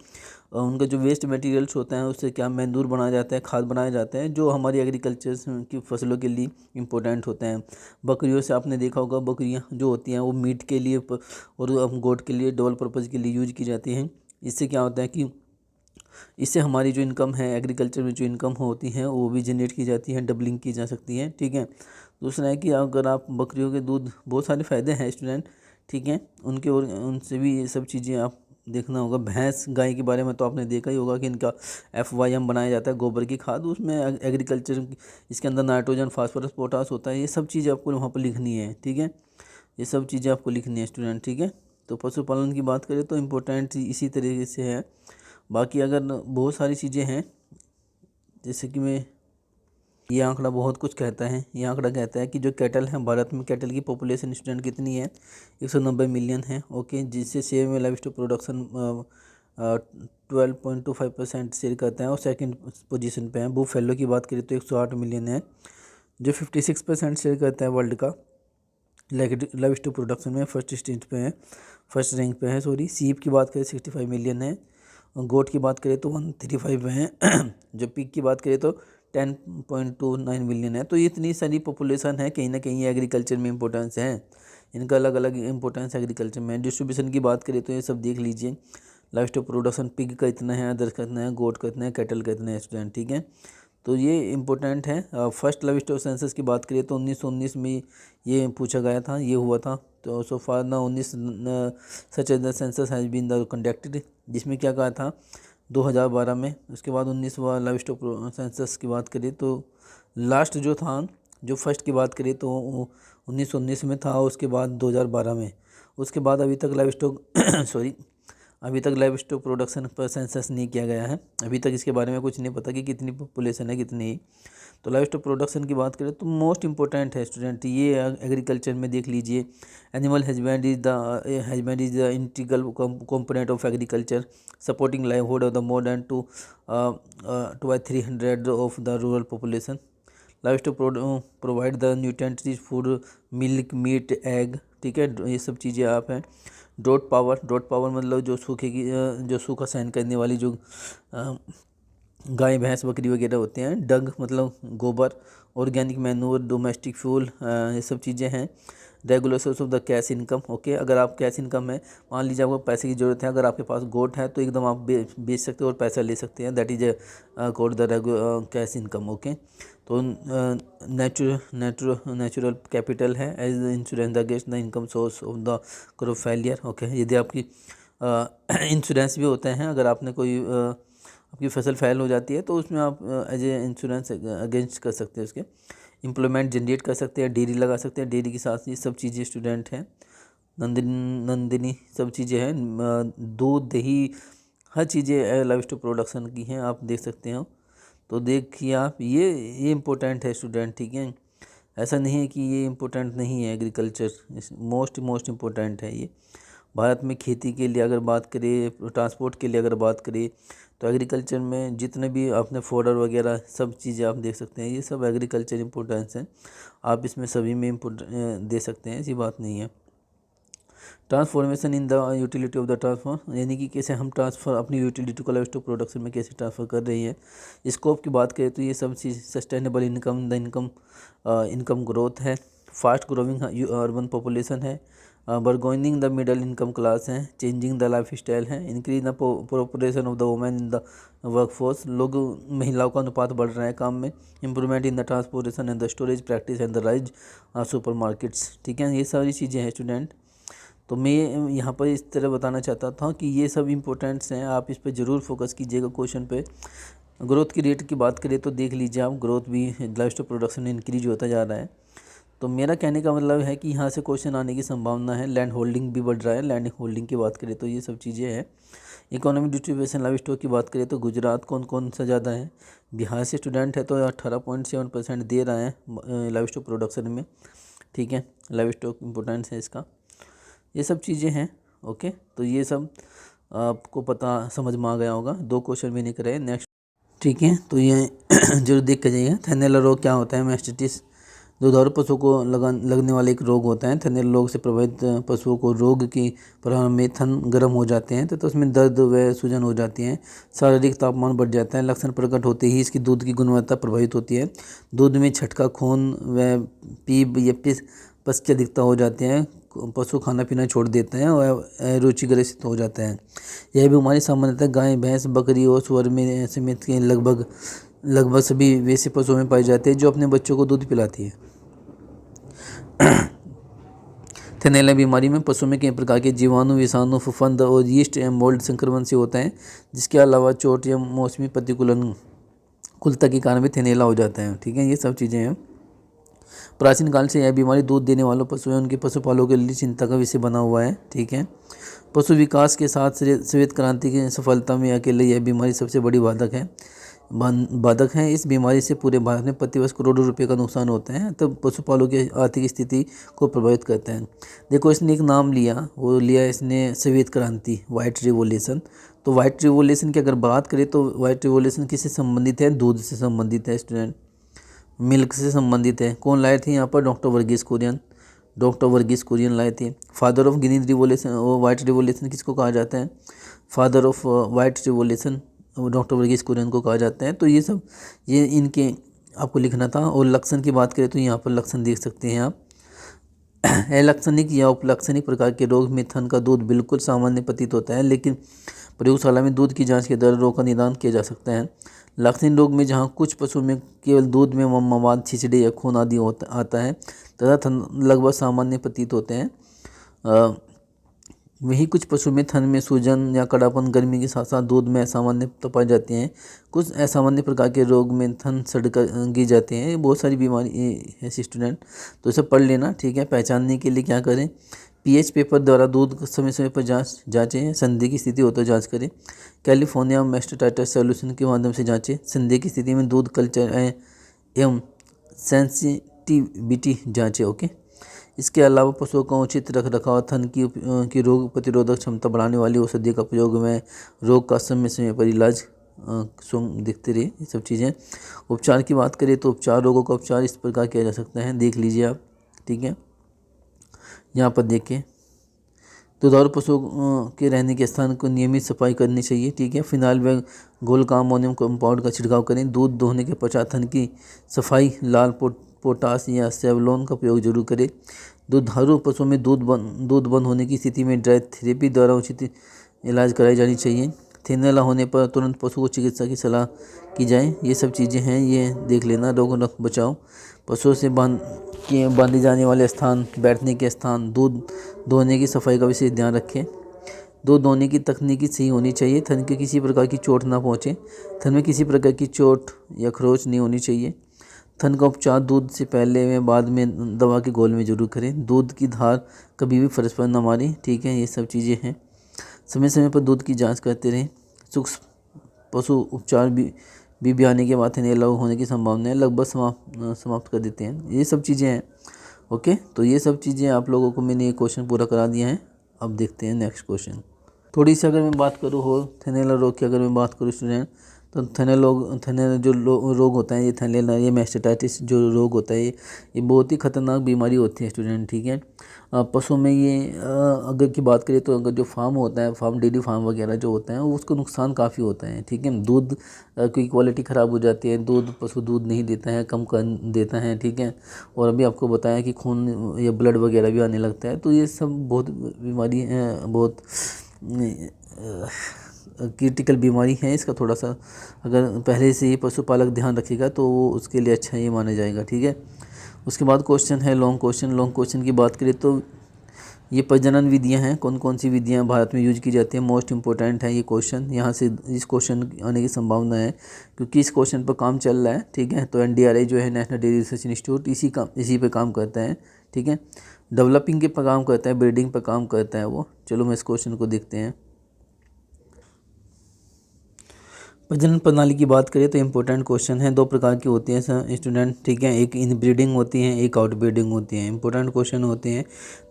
उनका जो वेस्ट मटेरियल्स होता है उससे क्या मैंदूर बनाया जाता है, खाद बनाया जाता है, जो हमारी एग्रीकल्चर की फसलों के लिए इम्पोर्टेंट होते हैं। बकरियों से आपने देखा होगा, बकरियाँ जो होती हैं वो मीट के लिए और गोट के लिए डबल पर्पज़ के लिए यूज की जाती हैं। इससे क्या होता है कि इससे हमारी जो इनकम है, एग्रीकल्चर में जो इनकम होती है वो भी जनरेट की जाती है, डबलिंग की जा सकती है, ठीक है। दूसरा है कि अगर आप बकरियों के दूध, बहुत सारे फ़ायदे हैं स्टूडेंट, ठीक है, उनके, और उनसे भी ये सब चीज़ें आप देखना होगा। भैंस गाय के बारे में तो आपने देखा ही होगा कि इनका FYM बनाया जाता है, गोबर की खाद, उसमें एग्रीकल्चर इसके अंदर नाइट्रोजन, फास्फोरस, पोटास होता है। ये सब चीज़ें आपको वहाँ पर लिखनी है, ठीक है, ये सब चीज़ें आपको लिखनी है स्टूडेंट, ठीक है। तो पशुपालन की बात करें तो इम्पोर्टेंट इसी तरीके से है। बाकी अगर बहुत सारी चीज़ें हैं, जैसे कि मैं, ये आंकड़ा बहुत कुछ कहता है। ये आंकड़ा कहता है कि जो कैटल है, भारत में कैटल की पॉपुलेशन स्टूडेंट कितनी है, 190 मिलियन है, ओके। जिससे शेयर में लाइव स्टॉक प्रोडक्शन 12.25% शेयर करता है और सेकंड पोजीशन पे है। बुफेलो की बात करें तो 108 मिलियन है, जो 56% शेयर करता है वर्ल्ड का लाइव स्टॉक प्रोडक्शन में। फर्स्ट रैंक पे है, सॉरी। सीप की बात करें 65 मिलियन है, गोट की बात करें तो 135 है, जो पिग की बात करें तो 10.29 मिलियन है। तो ये इतनी सारी पॉपुलेशन है, कहीं ना कहीं एग्रीकल्चर में इंपॉर्टेंस है, इनका अलग अलग इंपॉर्टेंस एग्रीकल्चर में। डिस्ट्रीब्यूशन की बात करें तो ये सब देख लीजिए, लाइव स्टॉक प्रोडक्शन पिग का इतना है, अदर्स का इतना है, गोट का इतना है, कैटल का इतना है स्टूडेंट, ठीक है। तो ये इंपॉर्टेंट है। फर्स्ट लाइव स्टॉक सेंसस की बात करें तो 1919 में ये पूछा गया था, ये हुआ था। तो सो फार ना 19 such the census has been the conducted, जिसमें क्या कहा था 2012 में। उसके बाद 19वां लाइव स्टॉक सेंसस की बात करें तो लास्ट जो था जो फर्स्ट की बात करें तो 1919 में था, उसके बाद 2012 में, उसके बाद अभी तक लाइव स्टॉक सॉरी अभी तक लाइव स्टॉक प्रोडक्शन पर सेंसस नहीं किया गया है। अभी तक इसके बारे में कुछ नहीं पता कि कितनी पॉपुलेशन है कितनी। तो लाइव स्टॉक प्रोडक्शन की बात करें तो मोस्ट इंपॉर्टेंट है स्टूडेंट ये एग्रीकल्चर में देख लीजिए। Animal husband is the integral component of agriculture supporting livelihood of the more than 300 of the rural population. Livestock provide the nutrients rich food, milk, meat, egg, ठीक है, ये सब चीज़ें आप हैं। ड्रॉट पावर मतलब जो सूखा सहन करने वाली जो गाय भैंस बकरी वगैरह होते हैं। डंग मतलब गोबर, ऑर्गेनिक मैन्योर, डोमेस्टिक फ्यूल, ये सब चीज़ें हैं। Regular source of the cash income, okay, अगर आप कैश इनकम है, मान लीजिए आपको पैसे की ज़रूरत है, अगर आपके पास गोट है तो एकदम आप बेच सकते हो और पैसा ले सकते हैं, that is called the cash income, okay. तो नेचुरल कैपिटल है as insurance against the income source of the crop failure, okay. यदि आपकी इंश्योरेंस भी होते हैं, अगर आपने कोई आपकी फसल फेल हो जाती है तो उसमें आप एज ए इंश्योरेंस अगेंस्ट कर सकते हैं उसके। एम्प्लॉयमेंट जनरेट कर सकते हैं, डेयरी लगा सकते हैं, डेयरी के साथ ये सब चीज़ें स्टूडेंट हैं। नंदिनी सब चीज़ें हैं, दूध दही हर चीज़ें लाइव स्टॉक प्रोडक्शन की हैं, आप देख सकते हो। तो देखिए आप ये इम्पोर्टेंट है स्टूडेंट, ठीक है, ऐसा नहीं है कि ये इम्पोर्टेंट नहीं है। एग्रीकल्चर मोस्ट इम्पोर्टेंट है ये। भारत में खेती के लिए अगर बात करें, ट्रांसपोर्ट के लिए अगर बात करें, तो एग्रीकल्चर में जितने भी आपने फोडर वगैरह सब चीज़ें आप देख सकते हैं, ये सब एग्रीकल्चर इम्पोर्टेंस है। आप इसमें सभी में दे सकते हैं, ऐसी बात नहीं है। Transformation in the utility of the transform, यानी कि कैसे हम ट्रांसफर अपनी यूटिलिटी को लाइव स्टॉक प्रोडक्शन में कैसे ट्रांसफ़र कर रही है। स्कोप की बात करें तो ये सब चीज़ sustainable income, the income growth है, फास्ट ग्रोइंग अर्बन पॉपुलेशन है, burgeoning the middle income class है, चेंजिंग द लाइफ स्टाइल है, increase the proportion of the women in the workforce, लोग महिलाओं का अनुपात बढ़ रहा है काम में, improvement in the transportation and the storage practice and the rise supermarkets, ठीक है, ये सारी चीज़ें हैं स्टूडेंट। तो मैं यहाँ पर इस तरह बताना चाहता था कि ये सब इम्पोर्टेंट्स हैं, आप इस पर ज़रूर फोकस कीजिएगा क्वेश्चन पे। ग्रोथ की रेट की बात करें तो देख लीजिए आप, ग्रोथ भी लाइव स्टॉक प्रोडक्शन इंक्रीज होता जा रहा है। तो मेरा कहने का मतलब है कि यहाँ से क्वेश्चन आने की संभावना है। लैंड होल्डिंग भी बढ़ रहा है, लैंड होल्डिंग की बात करें तो ये सब चीज़ें हैं। इकोनॉमिक डिस्ट्रीब्यूशन लाइव स्टॉक की बात करें तो गुजरात कौन सा ज़्यादा है, बिहार से स्टूडेंट है तो 18.7% दे रहा है लाइव स्टॉक प्रोडक्शन में, ठीक है, लाइव स्टॉक इम्पोर्टेंस है इसका। ये सब चीज़ें हैं, ओके। तो ये सब आपको पता समझ में आ गया होगा। 2 क्वेश्चन भी नहीं करे नेक्स्ट, ठीक है। तो ये जरूर देख के जाइए। थैनेला रोग क्या होता है, मैस्टिटिस दुधारू पशु को लगने वाला एक रोग होता है। थैनेला रोग से प्रभावित पशुओं को रोग की प्रारंभ में थन गर्म हो जाते हैं तो उसमें दर्द व सूजन हो जाती है, शारीरिक तापमान बढ़ जाता है, लक्षण प्रकट होते ही इसकी दूध की गुणवत्ता प्रभावित होती है, दूध में छटका, खून व पीप या पस की अधिकता हो जाते हैं, पशु खाना पीना छोड़ देते हैं और रुचिग्रसित हो जाता है। यह बीमारी सामान्यतः गाय, भैंस, बकरी और सुअर में समेत के लगभग सभी वैसे पशुओं में पाई जाती है जो अपने बच्चों को दूध पिलाती है। थैलेला बीमारी में पशु में कई प्रकार के जीवाणु, विषाणु, फफूंद और यीस्ट एवं मोल्ड संक्रमण से होता है, जिसके अलावा चोट या मौसमी प्रतिकूलता के कारण भी थैलेला हो जाता है, ठीक है, ये सब चीज़ें हैं। प्राचीन काल से यह बीमारी दूध देने वालों पशु एवं उनके पशुपालकों के लिए चिंता का विषय बना हुआ है, ठीक है। पशु विकास के साथ श्वेत क्रांति की सफलता में अकेले यह बीमारी सबसे बड़ी बाधक है। इस बीमारी से पूरे भारत में प्रतिवर्ष करोड़ों रुपए का नुकसान होता है, तो पशुपालकों की आर्थिक स्थिति को प्रभावित करता है। देखो इसने एक नाम लिया, वो लिया इसने श्वेत क्रांति, वाइट रिवोल्यूशन। तो वाइट रिवोल्यूशन की अगर बात करें तो वाइट रिवोल्यूशन किससे संबंधित है, दूध से संबंधित है स्टूडेंट, मिल्क से संबंधित है। कौन लाए थे यहाँ पर, डॉक्टर वर्गीस कुरियन लाए थे। फादर ऑफ ग्रीन रिवोल्यूशन और वाइट रिवोल्यूशन किसको कहा जाता है, father of white revolution doctor Verghese Kurien को कहा जाता है। तो ये सब ये इनके आपको लिखना था। और लक्षण की बात करें तो यहाँ पर लक्षण देख सकते हैं आप। अलक्षणिक या उपलक्षणिक प्रकार के रोग में थन का दूध बिल्कुल सामान्य प्रतीत होता है, लेकिन प्रयोगशाला में दूध की जांच के द्वारा रोग का निदान किया जा सकता है। लक्षणिक रोग में जहाँ कुछ पशुओं में केवल दूध में मवाद, छिचड़े या खून आदि आता है तथा थन लगभग सामान्य प्रतीत होते हैं। वहीं कुछ पशु में थन में सूजन या कड़ापन, गर्मी के साथ साथ दूध में असामान्यता पाई जाती हैं। कुछ असामान्य प्रकार के रोग में थन सड़गी जाते हैं। ये बहुत सारी बीमारी है स्टूडेंट, तो इसे पढ़ लेना, ठीक है। पहचानने के लिए क्या करें, पीएच पेपर द्वारा दूध समय समय पर जांचें, संदेह की स्थिति हो तो जांच करें। कैलिफोर्निया मास्टाइटिस सॉल्यूशन के माध्यम से जांचें। संदेह की स्थिति में दूध कल्चर एवं सेंसिटिविटी जांचें। ओके। इसके अलावा पशुओं का उचित रख रखाव, थन की रोग प्रतिरोधक क्षमता बढ़ाने वाली औषधि का प्रयोग में, रोग का समय समय पर इलाज दिखते रहे, ये सब चीज़ें। उपचार की बात करें तो उपचार, रोगों का उपचार इस प्रकार किया जा सकता है, देख लीजिए आप, ठीक है। यहाँ पर देखें, दुधारू पशुओं के रहने के स्थान को नियमित सफाई करनी चाहिए, ठीक है। फिनाइल व गोल्ड अमोनियम कंपाउंड का छिड़काव करें। दूध दोहने के पश्चात थन की सफाई, लाल पोटास या सेवलोन का प्रयोग जरूर करें। दुधारू पशुओं में दूध बंद होने की स्थिति में ड्राई थेरेपी द्वारा उचित इलाज कराई जानी चाहिए। थैलेला होने पर तुरंत पशु को चिकित्सा की सलाह की जाए। ये सब चीज़ें हैं, ये देख लेना। रोग बचाओ, पशुओं से बांधे जाने वाले स्थान, बैठने के स्थान, दूध दोहने की सफाई का विशेष ध्यान रखें। दूध दोहने की तकनीकी सही होनी चाहिए। थन के किसी प्रकार की चोट ना पहुँचे। थन में किसी प्रकार की चोट या खरोच नहीं होनी चाहिए। थन का उपचार दूध से पहले में बाद में दवा के घोल में जरूर करें। दूध की धार कभी भी फर्श पर न मारें, ठीक है। ये सब चीज़ें हैं। समय समय पर दूध की जांच करते रहें। सूक्ष्म पशु उपचार भी आने के बाद थैलेला होने की संभावना है, लगभग समाप्त कर देते हैं। ये सब चीज़ें हैं, ओके। तो ये सब चीज़ें आप लोगों को मैंने ये क्वेश्चन पूरा करा दिया है। अब देखते हैं नेक्स्ट क्वेश्चन। थोड़ी सी अगर मैं बात करूँ हो थैलेला रोग की, अगर मैं बात करूँ स्टूडेंट, तो थैलेला जो रोग होता है, ये थैलेला, ये मास्टाइटिस जो रोग होता है, ये बहुत ही खतरनाक बीमारी होती है स्टूडेंट, ठीक है। पशुओं में ये अगर की बात करें तो अगर जो फार्म होता है, डेयरी फार्म वगैरह जो होता है, उसको नुकसान काफ़ी होता है, ठीक है। दूध की क्वालिटी ख़राब हो जाती है, पशु दूध नहीं देता है, कम कर देता है, ठीक है। और अभी आपको बताया कि खून या ब्लड वगैरह भी आने लगता है। तो ये सब बहुत बीमारी है, बहुत क्रिटिकल बीमारी है। इसका थोड़ा सा अगर पहले से ही पशुपालक ध्यान रखेगा तो वो उसके लिए अच्छा ये माना जाएगा, ठीक है। उसके बाद क्वेश्चन है लॉन्ग क्वेश्चन की बात करें तो ये प्रजनन विधियां हैं, कौन कौन सी विधियां भारत में यूज की जाती हैं, मोस्ट इंपॉर्टेंट है ये क्वेश्चन। यहाँ से इस क्वेश्चन आने की संभावना है क्योंकि इस क्वेश्चन पर काम चल रहा है, ठीक है। तो NDRI जो है, नेशनल डेयरी रिसर्च इंस्टीट्यूट, इसी पे काम करता है, ठीक है। डेवलपिंग के पर काम करता है, ब्रीडिंग पर काम करता है वो। चलो मैं इस क्वेश्चन को देखते हैं। प्रजनन प्रणाली की बात करें तो इम्पोर्टेंट क्वेश्चन है। दो प्रकार की होती हैं स्टूडेंट, ठीक है। एक इन ब्रीडिंग होती है, एक आउट ब्रीडिंग होती है। इंपॉर्टेंट क्वेश्चन होते हैं।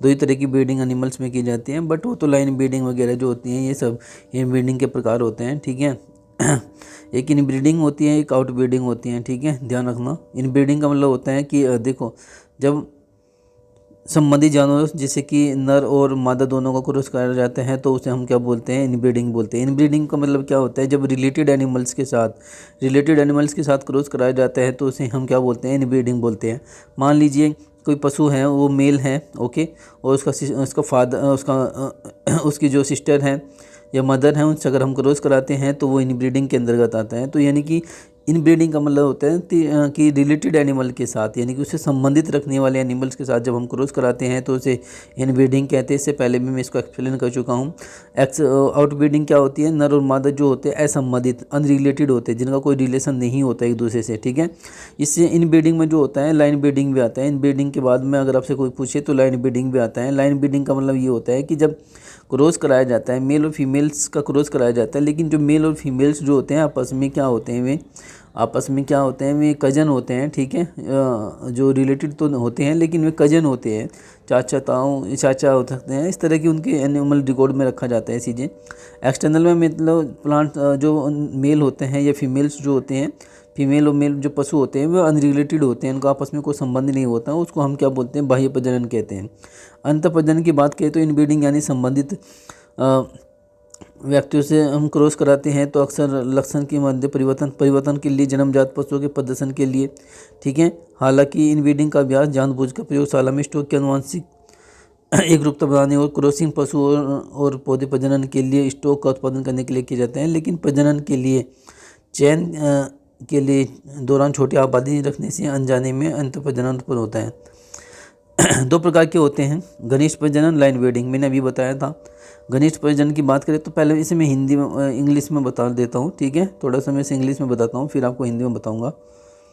दो ही तरह की ब्रीडिंग एनिमल्स में की जाती है, बट वो तो लाइन ब्रीडिंग वगैरह जो होती हैं, ये सब इन ब्रीडिंग के प्रकार होते हैं, ठीक है। एक इन ब्रीडिंग होती है, एक आउट ब्रीडिंग होती है, ठीक है, ध्यान रखना। इन ब्रीडिंग का मतलब होता है कि देखो, जब संबंधित जानवरों जैसे कि नर और मादा दोनों का क्रॉस कराया जाता है तो उसे हम क्या बोलते हैं, इनब्रीडिंग बोलते हैं। इनब्रीडिंग का मतलब क्या होता है, जब रिलेटेड एनिमल्स के साथ क्रॉस कराया जाता है तो उसे हम क्या बोलते हैं, इनब्रीडिंग बोलते हैं। मान लीजिए कोई पशु है, वो मेल है, ओके, और उसकी जो सिस्टर है या मदर है, उनसे अगर हम क्रॉस कराते हैं तो वो इनब्रीडिंग के अंतर्गत आता है। तो यानी कि इनब्रीडिंग का मतलब होता है कि रिलेटेड एनिमल के साथ, यानी कि उससे संबंधित रखने वाले एनिमल्स के साथ जब हम क्रॉस कराते हैं तो उसे इनब्रीडिंग कहते हैं। इससे पहले भी मैं इसको एक्सप्लेन कर चुका हूँ। आउटब्रीडिंग क्या होती है, नर और मादा जो होते हैं असंबंधित, अनरिलेटेड होते हैं, जिनका कोई रिलेशन नहीं होता एक दूसरे से, ठीक है। इससे इनब्रीडिंग में जो होता है लाइन ब्रीडिंग भी आता है। इनब्रीडिंग के बाद में अगर आपसे कोई पूछे तो लाइन ब्रीडिंग भी आता है। लाइन ब्रीडिंग का मतलब ये होता है कि जब क्रॉस कराया जाता है, मेल और फीमेल्स का क्रॉस कराया जाता है, लेकिन जो मेल और फीमेल्स जो होते हैं आपस में क्या होते हैं, वे कजन होते हैं, ठीक है। जो रिलेटेड तो होते हैं लेकिन वे कजन होते हैं, चाचा हो सकते हैं। इस तरह की उनके एनिमल रिकॉर्ड में रखा जाता है चीज़ें। एक्सटर्नल में मतलब प्लांट जो मेल होते हैं या फीमेल्स जो होते हैं, फीमेल और मेल जो पशु होते हैं वो अनरिलेटेड होते हैं, उनका आपस में कोई संबंध नहीं होता, उसको हम क्या बोलते हैं, बाह्य प्रजनन कहते हैं। अंतः प्रजनन की बात करें तो इनब्रीडिंग यानी संबंधित व्यक्तियों से हम क्रॉस कराते हैं तो अक्सर लक्षण के मध्य परिवर्तन के लिए, जन्मजात पशुओं के प्रदर्शन के लिए, ठीक है। हालांकि इनब्रीडिंग का अभ्यास जानबूझकर प्रयोगशाला में स्टॉक के आनुवंशिक एक रूपता बनाने और क्रॉसिंग पशु और पौधे प्रजनन के लिए स्टॉक का उत्पादन करने के लिए किए जाते हैं। लेकिन प्रजनन के लिए चयन के लिए दौरान छोटी आबादी रखने से अनजाने में अंत प्रजनन उत्पन्न होता है। दो प्रकार के होते हैं, घनिष्ठ प्रजनन, लाइन ब्रीडिंग। मैंने अभी बताया था। घनिष्ठ प्रजनन की बात करें तो पहले इसे मैं हिंदी में इंग्लिश में बता देता हूँ, ठीक है। थोड़ा सा मैं इसे इंग्लिश में बताता हूँ, फिर आपको हिंदी में बताऊँगा।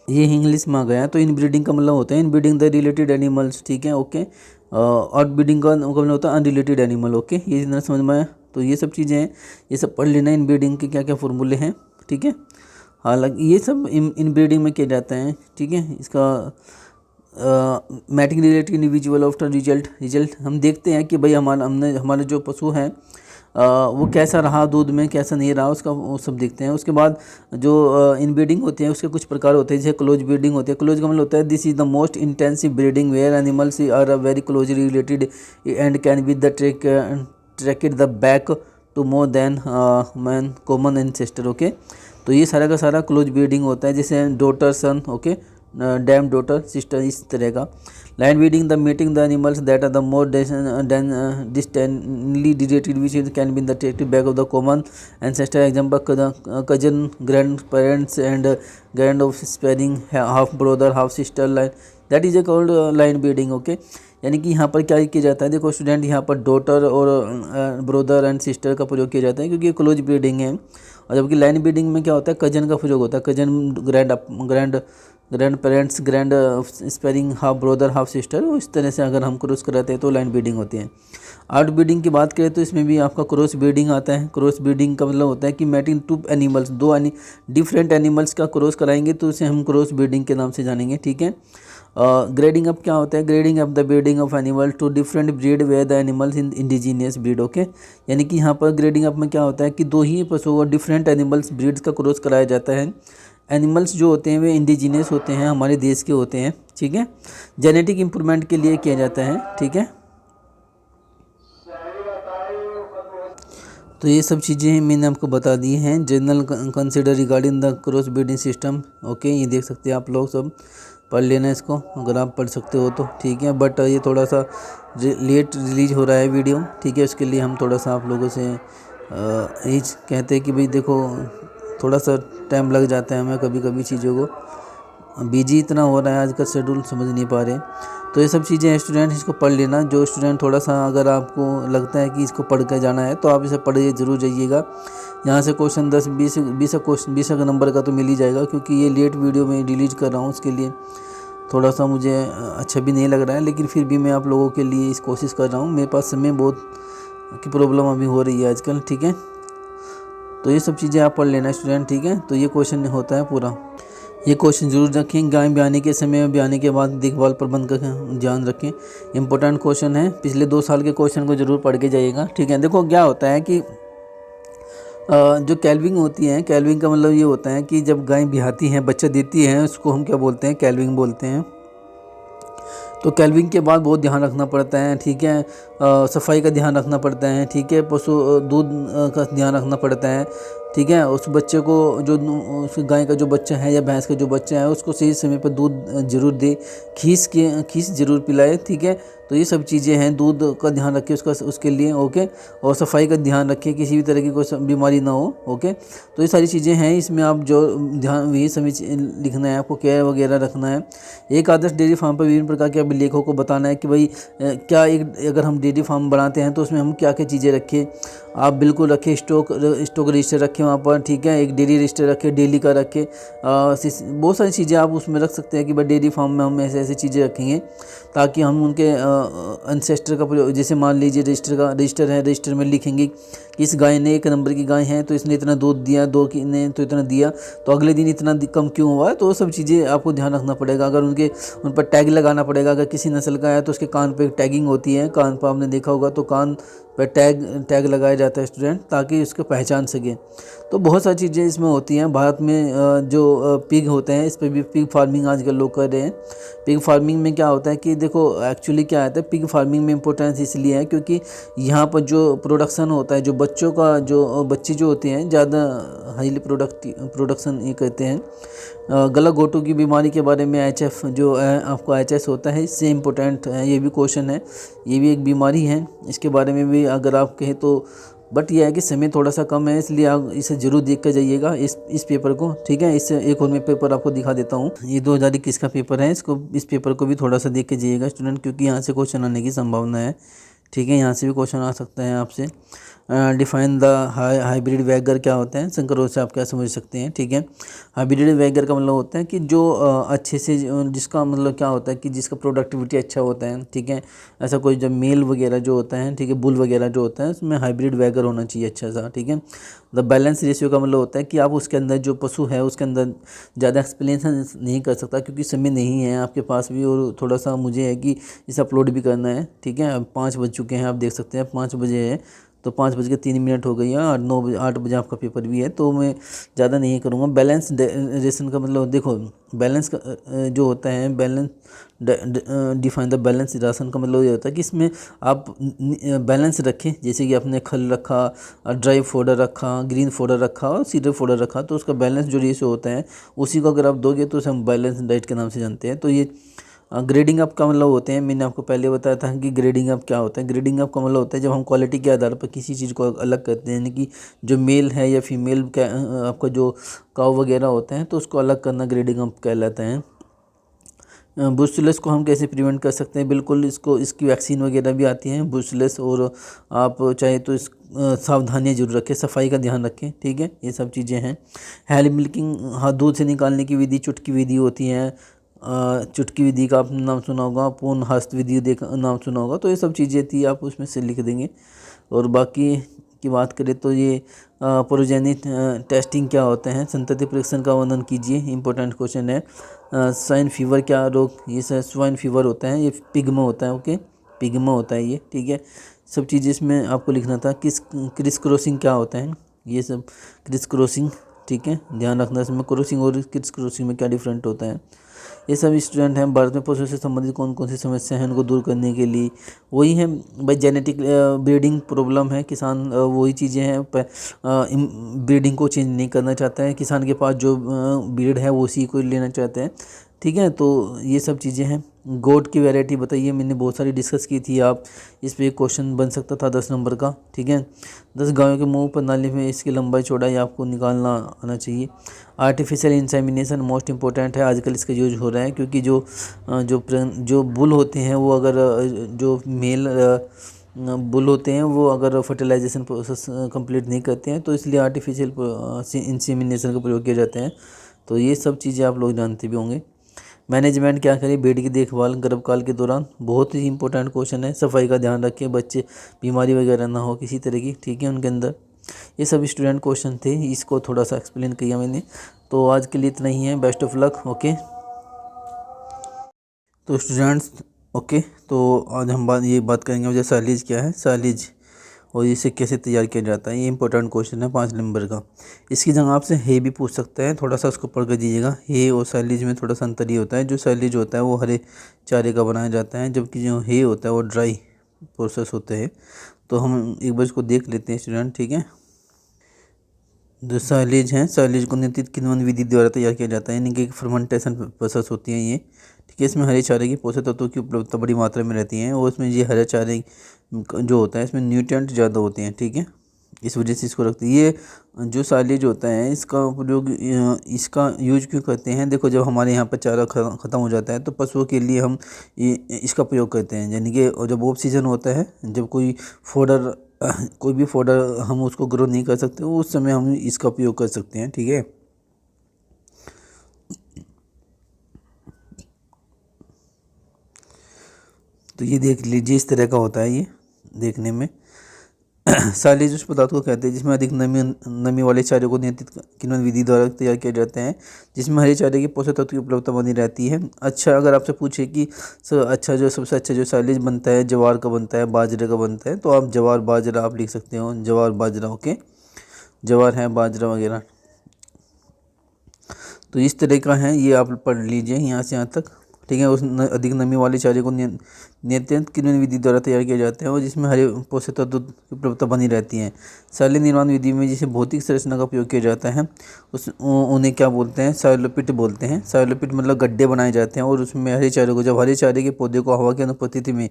ये इंग्लिश में आ गया। तो इन ब्रीडिंग का मतलब होता है इन ब्रीडिंग द रिलेटेड एनिमल्स, ठीक है, ओके। आउट ब्रीडिंग का मतलब होता है अनरिलेटेड एनिमल, ओके। ये इतना समझ में आया। तो ये सब चीज़ें हैं, ये सब पढ़ लेना। इन ब्रीडिंग के क्या क्या फॉर्मूले हैं, ठीक है। हालांकि ये सब इन ब्रीडिंग में किया जाता है, ठीक है। इसका mating related individual after result हम देखते हैं कि भाई हमारे जो पशु हैं वो कैसा रहा दूध में, कैसा नहीं रहा, उसका वो सब देखते हैं। उसके बाद जो इनब्रीडिंग होती है उसके कुछ प्रकार होते हैं, जैसे क्लोज ब्रीडिंग होती है। क्लोज का मतलब होता है this is the most intensive breeding where animals are very closely related and can be the tracked the back to more than man common ancestor, okay. तो ये सारा का सारा क्लोज ब्रीडिंग होता है, जैसे daughter son, okay, dam daughter sister, इस तरह का। Line breeding the meeting the animals that are the more distantly related which can be the detective back of the common ancestor, example cousin, grandparents and grand offspring, half brother, half sister line, that is a called line breeding, okay. यानी कि यहाँ पर क्या किया जाता है, देखो student, यहाँ पर डॉटर और ब्रदर एंड सिस्टर का प्रयोग किया जाता है क्योंकि ये क्लोज ब्रीडिंग है। और जबकि लाइन ब्रीडिंग में क्या होता है, कजन का प्रयोग होता है। Cousin, grand parents, grand sparing, half brother, half sister, इस तरह से अगर हम क्रॉस कराते हैं तो लाइन ब्रीडिंग होती है। आउट ब्रीडिंग की बात करें तो इसमें भी आपका क्रॉस ब्रीडिंग आता है। क्रॉस ब्रीडिंग का मतलब होता है कि मैटिंग टू एनिमल्स, दो डिफरेंट एनिमल्स का क्रॉस कराएंगे तो उसे हम क्रॉस ब्रीडिंग के नाम से जानेंगे, ठीक है। ग्रेडिंग अप क्या होता है, grading up the breeding of animal to different breed where the animals in indigenous breed, okay. यानी कि यहाँ पर ग्रेडिंग अप में क्या होता है कि दो ही पशुओं और डिफरेंट एनिमल्स ब्रीड्स का क्रॉस कराया जाता है। एनिमल्स जो होते हैं वे इंडिजीनियस होते हैं, हमारे देश के होते हैं, ठीक है। जेनेटिक इम्प्रूवमेंट के लिए किया जाता है, ठीक है। तो ये सब चीज़ें मैंने आपको बता दी हैं। General consider regarding the cross breeding system, okay. ये देख सकते हैं आप लोग, सब पढ़ लेना इसको अगर आप पढ़ सकते हो तो, ठीक है। बट ये थोड़ा सा लेट रिलीज हो रहा है वीडियो, ठीक है। उसके लिए हम थोड़ा सा आप लोगों से यही कहते हैं कि भाई देखो थोड़ा सा टाइम लग जाता है हमें कभी कभी चीज़ों को, बिजी इतना हो रहा है आज का शेड्यूल, समझ नहीं पा रहे। तो ये सब चीज़ें हैं स्टूडेंट, इसको पढ़ लेना। जो स्टूडेंट थोड़ा सा अगर आपको लगता है कि इसको पढ़ कर जाना है तो आप इसे पढ़ के जरूर जाइएगा। यहाँ से क्वेश्चन 10-20 नंबर का तो मिल ही जाएगा, क्योंकि ये लेट वीडियो में रिलीज कर रहा हूँ, उसके लिए थोड़ा सा मुझे अच्छा भी नहीं लग रहा है, लेकिन फिर भी मैं आप लोगों के लिए इस कोशिश कर रहा हूँ। मेरे पास समय बहुत की प्रॉब्लम अभी हो रही है आजकल, ठीक है। तो ये सब चीज़ें आप पढ़ लेना स्टूडेंट, ठीक है। तो ये क्वेश्चन होता है पूरा, ये क्वेश्चन जरूर रखें। गाय ब्याने के समय, ब्याने के बाद देखभाल प्रबंध का ध्यान रखें, इंपॉर्टेंट क्वेश्चन है। पिछले 2 साल के क्वेश्चन को जरूर पढ़ के जाइएगा, ठीक है। देखो क्या होता है कि जो कैल्विंग होती है, कैल्विंग का मतलब ये होता है कि जब गाय ब्याहती है, बच्चा देती है, उसको हम क्या बोलते हैं, कैल्विंग बोलते हैं। तो कैल्विंग के बाद बहुत ध्यान रखना पड़ता है, ठीक है। सफाई का ध्यान रखना पड़ता है, ठीक है। पशु दूध का ध्यान रखना पड़ता है, ठीक है। उस बच्चे को जो उस गाय का जो बच्चा है या भैंस का जो बच्चा है उसको सही समय पर दूध जरूर दे, खीस जरूर पिलाए, ठीक है। तो ये सब चीज़ें हैं, दूध का ध्यान रखें उसके लिए, ओके। और सफाई का ध्यान रखें, किसी भी तरह की कोई बीमारी ना हो, ओके। तो ये सारी चीज़ें हैं, इसमें आप जो ध्यान ये समझ लिखना है, आपको केयर वगैरह रखना है। एक आदर्श डेयरी फार्म पर विभिन्न प्रकार के अभिलेखों को बताना है कि भाई क्या अगर हम डेयरी फार्म बनाते हैं तो उसमें हम क्या क्या चीज़ें रखें। आप बिल्कुल रखें, स्टॉक रजिस्टर रखें वहाँ पर, ठीक है। एक डेयरी रजिस्टर रखें, डेली का रखें। बहुत सारी चीज़ें आप उसमें रख सकते हैं कि भाई डेयरी फार्म में हम ऐसे ऐसी चीज़ें रखेंगे ताकि हम उनके एंसेस्टर का प्रयोग, जैसे मान लीजिए रजिस्टर है, रजिस्टर में लिखेंगे कि इस गाय ने 1 नंबर की गाय है तो इसने इतना दूध दिया, 2 की ने तो इतना दिया, तो अगले दिन इतना कम क्यों हुआ है। तो वो सब चीज़ें आपको ध्यान रखना पड़ेगा। अगर उन पर टैग लगाना पड़ेगा। अगर किसी नस्ल का है तो उसके कान पे टैगिंग होती है, कान पर आपने देखा होगा, तो कान पर टैग लगाया जाता है स्टूडेंट, ताकि उसको पहचान सके। तो बहुत सारी चीज़ें इसमें होती हैं। भारत में जो पिग होते हैं, इस पर भी पिग फार्मिंग आजकल लोग कर रहे हैं। पिग फार्मिंग में क्या होता है कि देखो एक्चुअली क्या आता है, पिग फार्मिंग में इम्पोर्टेंस इसलिए है क्योंकि यहाँ पर जो प्रोडक्शन होता है, जो बच्चों का जो बच्चे जो होते हैं ज़्यादा हाईली प्रोडक्शन ये कहते हैं। गला घोटू की बीमारी के बारे में HF जो आपको HS होता है, इससे इम्पोर्टेंट है, ये भी क्वेश्चन है। ये भी एक बीमारी है, इसके बारे में भी अगर आप कहें तो बट यह है कि समय थोड़ा सा कम है, इसलिए आप इसे ज़रूर देख कर जाइएगा इस पेपर को, ठीक है। इससे एक और मैं पेपर आपको दिखा देता हूँ। ये 2021 का पेपर है, इस पेपर को भी थोड़ा सा देख के जाइएगा स्टूडेंट, क्योंकि यहाँ से क्वेश्चन आने की संभावना है, ठीक है। यहाँ से भी क्वेश्चन आ सकता है आपसे। डिफाइन द हाइब्रिड वैगर क्या होता है, संकरों से आप क्या समझ सकते हैं, ठीक है। हाइब्रिड वैगर का मतलब होता है कि जो अच्छे से जिसका मतलब क्या होता है कि जिसका प्रोडक्टिविटी अच्छा होता है, ठीक है। ऐसा कोई जब मेल वगैरह जो होता है, ठीक है, बुल वगैरह जो होता है, उसमें हाइब्रिड वैगर होना चाहिए अच्छा सा, ठीक है। द बैलेंस रेशियो का मतलब होता है कि आप उसके अंदर जो पशु है उसके अंदर ज़्यादा एक्सप्लेनेशन नहीं कर सकता, क्योंकि समय नहीं है आपके पास भी, और थोड़ा सा मुझे है कि इसे अपलोड भी करना है, ठीक है। अब 5 बज चुके हैं, आप देख सकते हैं 5 बजे है, तो 5:03 हो गई है, और 8 बजे आपका पेपर भी है, तो मैं ज़्यादा नहीं करूँगा। बैलेंस रेशन का मतलब देखो, बैलेंस का जो होता है, balance define the balance ration का मतलब ये होता है कि इसमें आप बैलेंस रखें, जैसे कि आपने खल रखा, ड्राई फोडर रखा, ग्रीन फोडर रखा और सीडर फोडर रखा, तो उसका बैलेंस जो रेशियो होता है उसी को अगर आप दोगे तो उसे हम बैलेंस डाइट के नाम से जानते हैं। तो ये ग्रेडिंग अप का मतलब होते हैं, मैंने आपको पहले बताया था कि ग्रेडिंग अप क्या होता है। ग्रेडिंग अप का मतलब होता है जब हम क्वालिटी के आधार पर किसी चीज़ को अलग करते हैं, यानी कि जो मेल है या फीमेल का आपका जो काऊ वगैरह होते हैं, तो उसको अलग करना ग्रेडिंग अप कहलाता है। ब्रुसेलोसिस को हम कैसे प्रिवेंट कर सकते हैं, बिल्कुल इसकी वैक्सीन वगैरह भी आती है ब्रुसेलोसिस, और आप चाहे तो इस सावधानियाँ जरूर रखें, सफाई का ध्यान रखें, ठीक है। ये सब चीज़ें हैं। हेल मिल्किंग, हाँ, दूध से निकालने की विधि, चुटकी विधि होती है, चुटकी विधि का आपने नाम सुना होगा, पूर्ण हस्त विधि नाम सुना होगा, तो ये सब चीज़ें थी, आप उसमें से लिख देंगे। और बाकी की बात करें तो ये प्रोजेनिक टेस्टिंग क्या होते हैं, संतति परीक्षण का वर्णन कीजिए, इंपॉर्टेंट क्वेश्चन है। स्वाइन फीवर क्या रोग, ये स्वाइन फीवर होता है, ये पिग्मा होता है, ओके, पिग्मा होता है ये, ठीक है। सब चीज़ें इसमें आपको लिखना था। क्रिस क्रॉसिंग क्या होता है, ये सब क्रिस क्रॉसिंग, ठीक है, ध्यान रखना इसमें क्रॉसिंग और क्रिस क्रॉसिंग में क्या डिफरेंट होता है। ये सब स्टूडेंट हैं। भारत में पशु से संबंधित कौन कौन सी समस्या हैं, उनको दूर करने के लिए वही है भाई, जेनेटिक ब्रीडिंग प्रॉब्लम है, किसान वही चीज़ें हैं, ब्रीडिंग को चेंज नहीं करना चाहता है, किसान के पास जो ब्रीड है वो उसी को लेना चाहते हैं, ठीक है। तो ये सब चीज़ें हैं। गोट की वैरायटी बताइए, मैंने बहुत सारी डिस्कस की थी, आप इस पे एक क्वेश्चन बन सकता था 10 नंबर का, ठीक है। 10 गायों के मुंह पर नाली में इसकी लंबाई चौड़ाई आपको निकालना आना चाहिए। आर्टिफिशियल इंसेमिनेशन मोस्ट इंपॉर्टेंट है, आजकल इसका यूज हो रहा है, क्योंकि जो बुल होते हैं वो अगर जो मेल बुल होते हैं वो अगर फर्टिलाइजेशन प्रोसेस कंप्लीट नहीं करते हैं, तो इसलिए आर्टिफिशियल इंसेमिनेशन का प्रयोग किया जाता है। तो ये सब चीज़ें आप लोग जानते भी होंगे। मैनेजमेंट क्या करें बेड की देखभाल गर्भकाल के दौरान, बहुत ही इंपॉर्टेंट क्वेश्चन है। सफाई का ध्यान रखें, बच्चे बीमारी वगैरह ना हो किसी तरह की, ठीक है, उनके अंदर। ये सब स्टूडेंट क्वेश्चन थे, इसको थोड़ा सा एक्सप्लेन किया मैंने। तो आज के लिए इतना ही है, बेस्ट ऑफ लक, ओके। तो स्टूडेंट्स, ओके, तो आज हम ये बात करेंगे मुझे साइलेज क्या है, साइलेज और इसे कैसे तैयार किया जाता है। ये इंपॉर्टेंट क्वेश्चन है 5 नंबर का। इसकी जगह आपसे हे भी पूछ सकता है, थोड़ा सा उसको पढ़ कर दीजिएगा। हे और साइलेज में थोड़ा सा अंतर ही होता है। जो साइलेज होता है वो हरे चारे का बनाया जाता है, जबकि जो हे होता है वो ड्राई प्रोसेस होते हैं। तो हम एक बार इसको देख लेते हैं स्टूडेंट, ठीक है। जो साइलेज हैं, साइलेज को नियंत्रित किण्वन विधि द्वारा तैयार किया जाता है, यानी कि फर्मेंटेशन प्रोसेस होती है ये, ठीक है। इसमें हरे चारे के पोषक तत्वों की उपलब्धता बड़ी मात्रा में रहती है, और इसमें ये हरे चारे जो होता है इसमें न्यूट्रिएंट ज़्यादा होते हैं, ठीक है, इस वजह से इसको रखते हैं। ये जो साइलेज होता है इसका उपयोग, इसका यूज क्यों करते हैं, देखो जब हमारे यहाँ पर चारा ख़त्म हो जाता है तो पशुओं के लिए हम इसका प्रयोग करते हैं, यानी कि जब ऑफ सीजन होता है, जब कोई भी फोडर हम उसको ग्रो नहीं कर सकते, उस समय हम इसका उपयोग कर सकते हैं, ठीक है। तो ये देख लीजिए, इस तरह का होता है ये देखने में। साइलेज उस पदार्थ को कहते हैं जिसमें अधिक नमी वाले चारे को नियंत्रित किण्वन विधि द्वारा तैयार किया जाता है, जिसमें हरे चारे के पोषक तत्व की उपलब्धता बनी रहती है। अच्छा, अगर आपसे पूछे कि सबसे अच्छा जो साइलेज बनता है जवार का बनता है, बाजरे का बनता है, तो आप जवार बाजरा आप लिख सकते हो, जवार बाजरा, ओके, जवार है बाजरा वगैरह। तो इस तरह का है ये, आप पढ़ लीजिए यहाँ से यहाँ तक, ठीक है। अधिक नमी वाले चारे को नियंत्रित किण्वन विधि द्वारा तैयार किया जाता है, और जिसमें हरे पोषक तत्व की उपलब्धता बनी रहती है। साइलेज निर्माण विधि में जिसे भौतिक संरचना का उपयोग किया जाता है उन्हें क्या बोलते हैं, साइलोपिट बोलते हैं। साइलोपिट मतलब गड्ढे बनाए जाते हैं, और उसमें हरे चारे को, जब हरे चारे के पौधे को हवा की अनुपस्थिति में